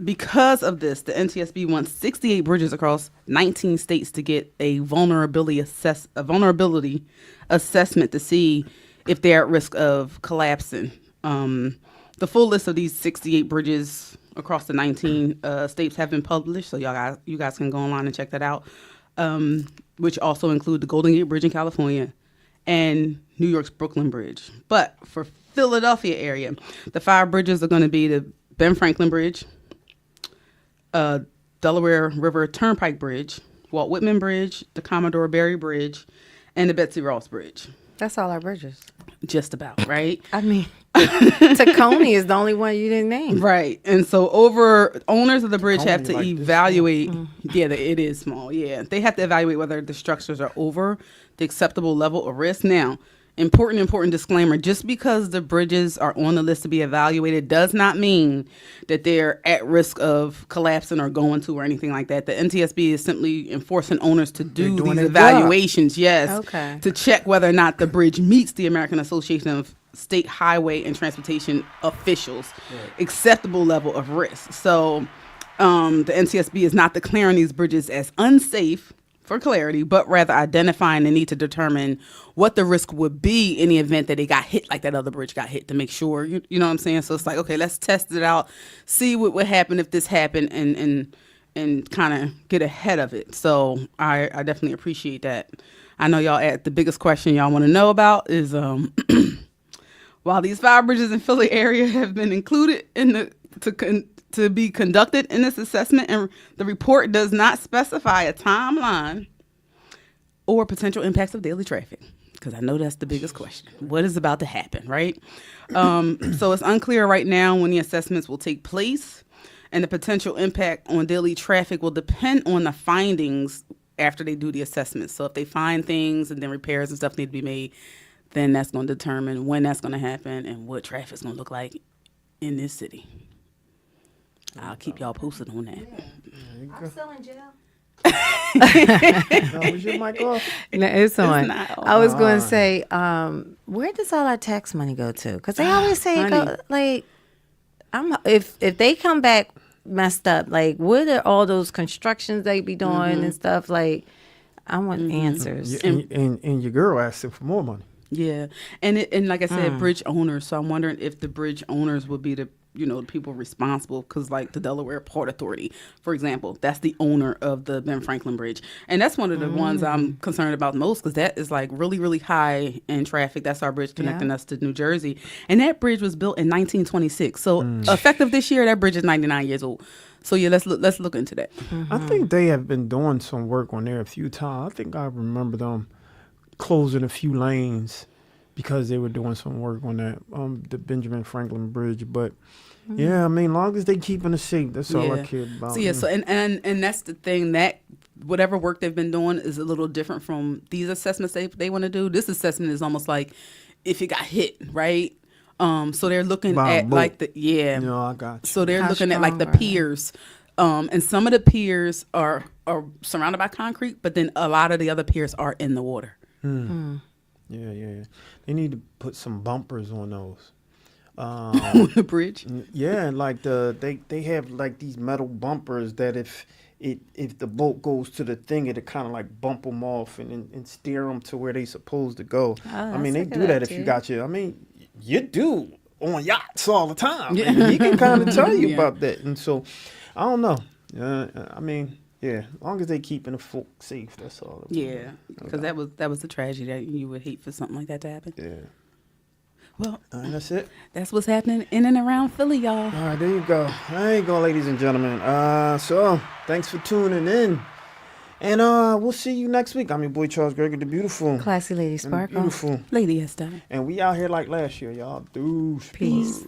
because of this, the NTSB wants 68 bridges across 19 states to get a vulnerability assessment to see if they're at risk of collapsing. The full list of these 68 bridges across the 19 states have been published, so you guys can go online and check that out, which also include the Golden Gate Bridge in California and New York's Brooklyn Bridge. But for Philadelphia area, the 5 bridges are going to be the Ben Franklin Bridge, Delaware River Turnpike Bridge, Walt Whitman Bridge, the Commodore Barry Bridge, and the Betsy Ross Bridge. That's all our bridges. Just about, right? I mean, Tacony is the only one you didn't name. Right. And so owners of the bridge have to evaluate. Yeah, it is small. Yeah. They have to evaluate whether the structures are over the acceptable level of risk. Now, important disclaimer, just because the bridges are on the list to be evaluated does not mean that they're at risk of collapsing or going to or anything like that. The NTSB is simply enforcing owners to do these evaluations, to check whether or not the bridge meets the American Association of State Highway and Transportation Officials acceptable level of risk. So the NTSB is not declaring these bridges as unsafe for clarity, but rather identifying the need to determine what the risk would be in the event that they got hit like that other bridge got hit, to make sure, you know what I'm saying? So it's like, okay, let's test it out, see what would happen if this happened, and kind of get ahead of it. So I definitely appreciate that. I know y'all at the biggest question y'all want to know about is while these 5 bridges in Philly area have been included in to be conducted in this assessment, and the report does not specify a timeline or potential impacts of daily traffic, because I know that's the biggest question. What is about to happen, right? So it's unclear right now when the assessments will take place, and the potential impact on daily traffic will depend on the findings after they do the assessment. So if they find things and then repairs and stuff need to be made, then that's going to determine when that's going to happen and what traffic's going to look like in this city. I'll keep y'all posted on that. I'm still in jail. Was your mic off? No, it's on. I was going to say, where does all our tax money go to? Because they always say, if they come back messed up, like, what are all those constructions they be doing and stuff? Like, I want answers. And your girl asking for more money. Yeah, and like I said, bridge owners. So I'm wondering if the bridge owners would be the people responsible, because like the Delaware Port Authority, for example, that's the owner of the Ben Franklin Bridge, and that's one of the ones I'm concerned about most, because that is like really, really high in traffic. That's our bridge connecting us to New Jersey, and that bridge was built in 1926. So effective this year, that bridge is 99 years old. So yeah, let's look into that. I think they have been doing some work on there a few times. I think I remember them closing a few lanes because they were doing some work on that the Benjamin Franklin Bridge. But yeah, I mean, long as they keeping us safe, that's all I care about. So yeah, so and that's the thing, that whatever work they've been doing is a little different from these assessments they want to do. This assessment is almost like if you got hit, right? So they're looking at like the I got you. So they're How looking at like the strong are they? piers. And some of the piers are surrounded by concrete, but then a lot of the other piers are in the water. Yeah. They need to put some bumpers on those. On the bridge. Yeah, like they have like these metal bumpers that if the boat goes to the thing, it'll kind of like bump them off and steer them to where they supposed to go. I mean, they do that if you got your. I mean, you do on yachts all the time. Yeah. He can kind of tell you Yeah. about that, and so I don't know. I mean, yeah, as long as they keeping the folk safe, that's all. Yeah, because that was the tragedy that you would hate for something like that to happen. Yeah. Well, that's it. That's what's happening in and around Philly, y'all. All right, there you go. There you go, ladies and gentlemen. So thanks for tuning in, and we'll see you next week. I'm your boy Charles Gregory, the beautiful, Classy Lady Sparkle. beautiful Lady Esther. and we out here like last year, y'all. Deuce. Peace.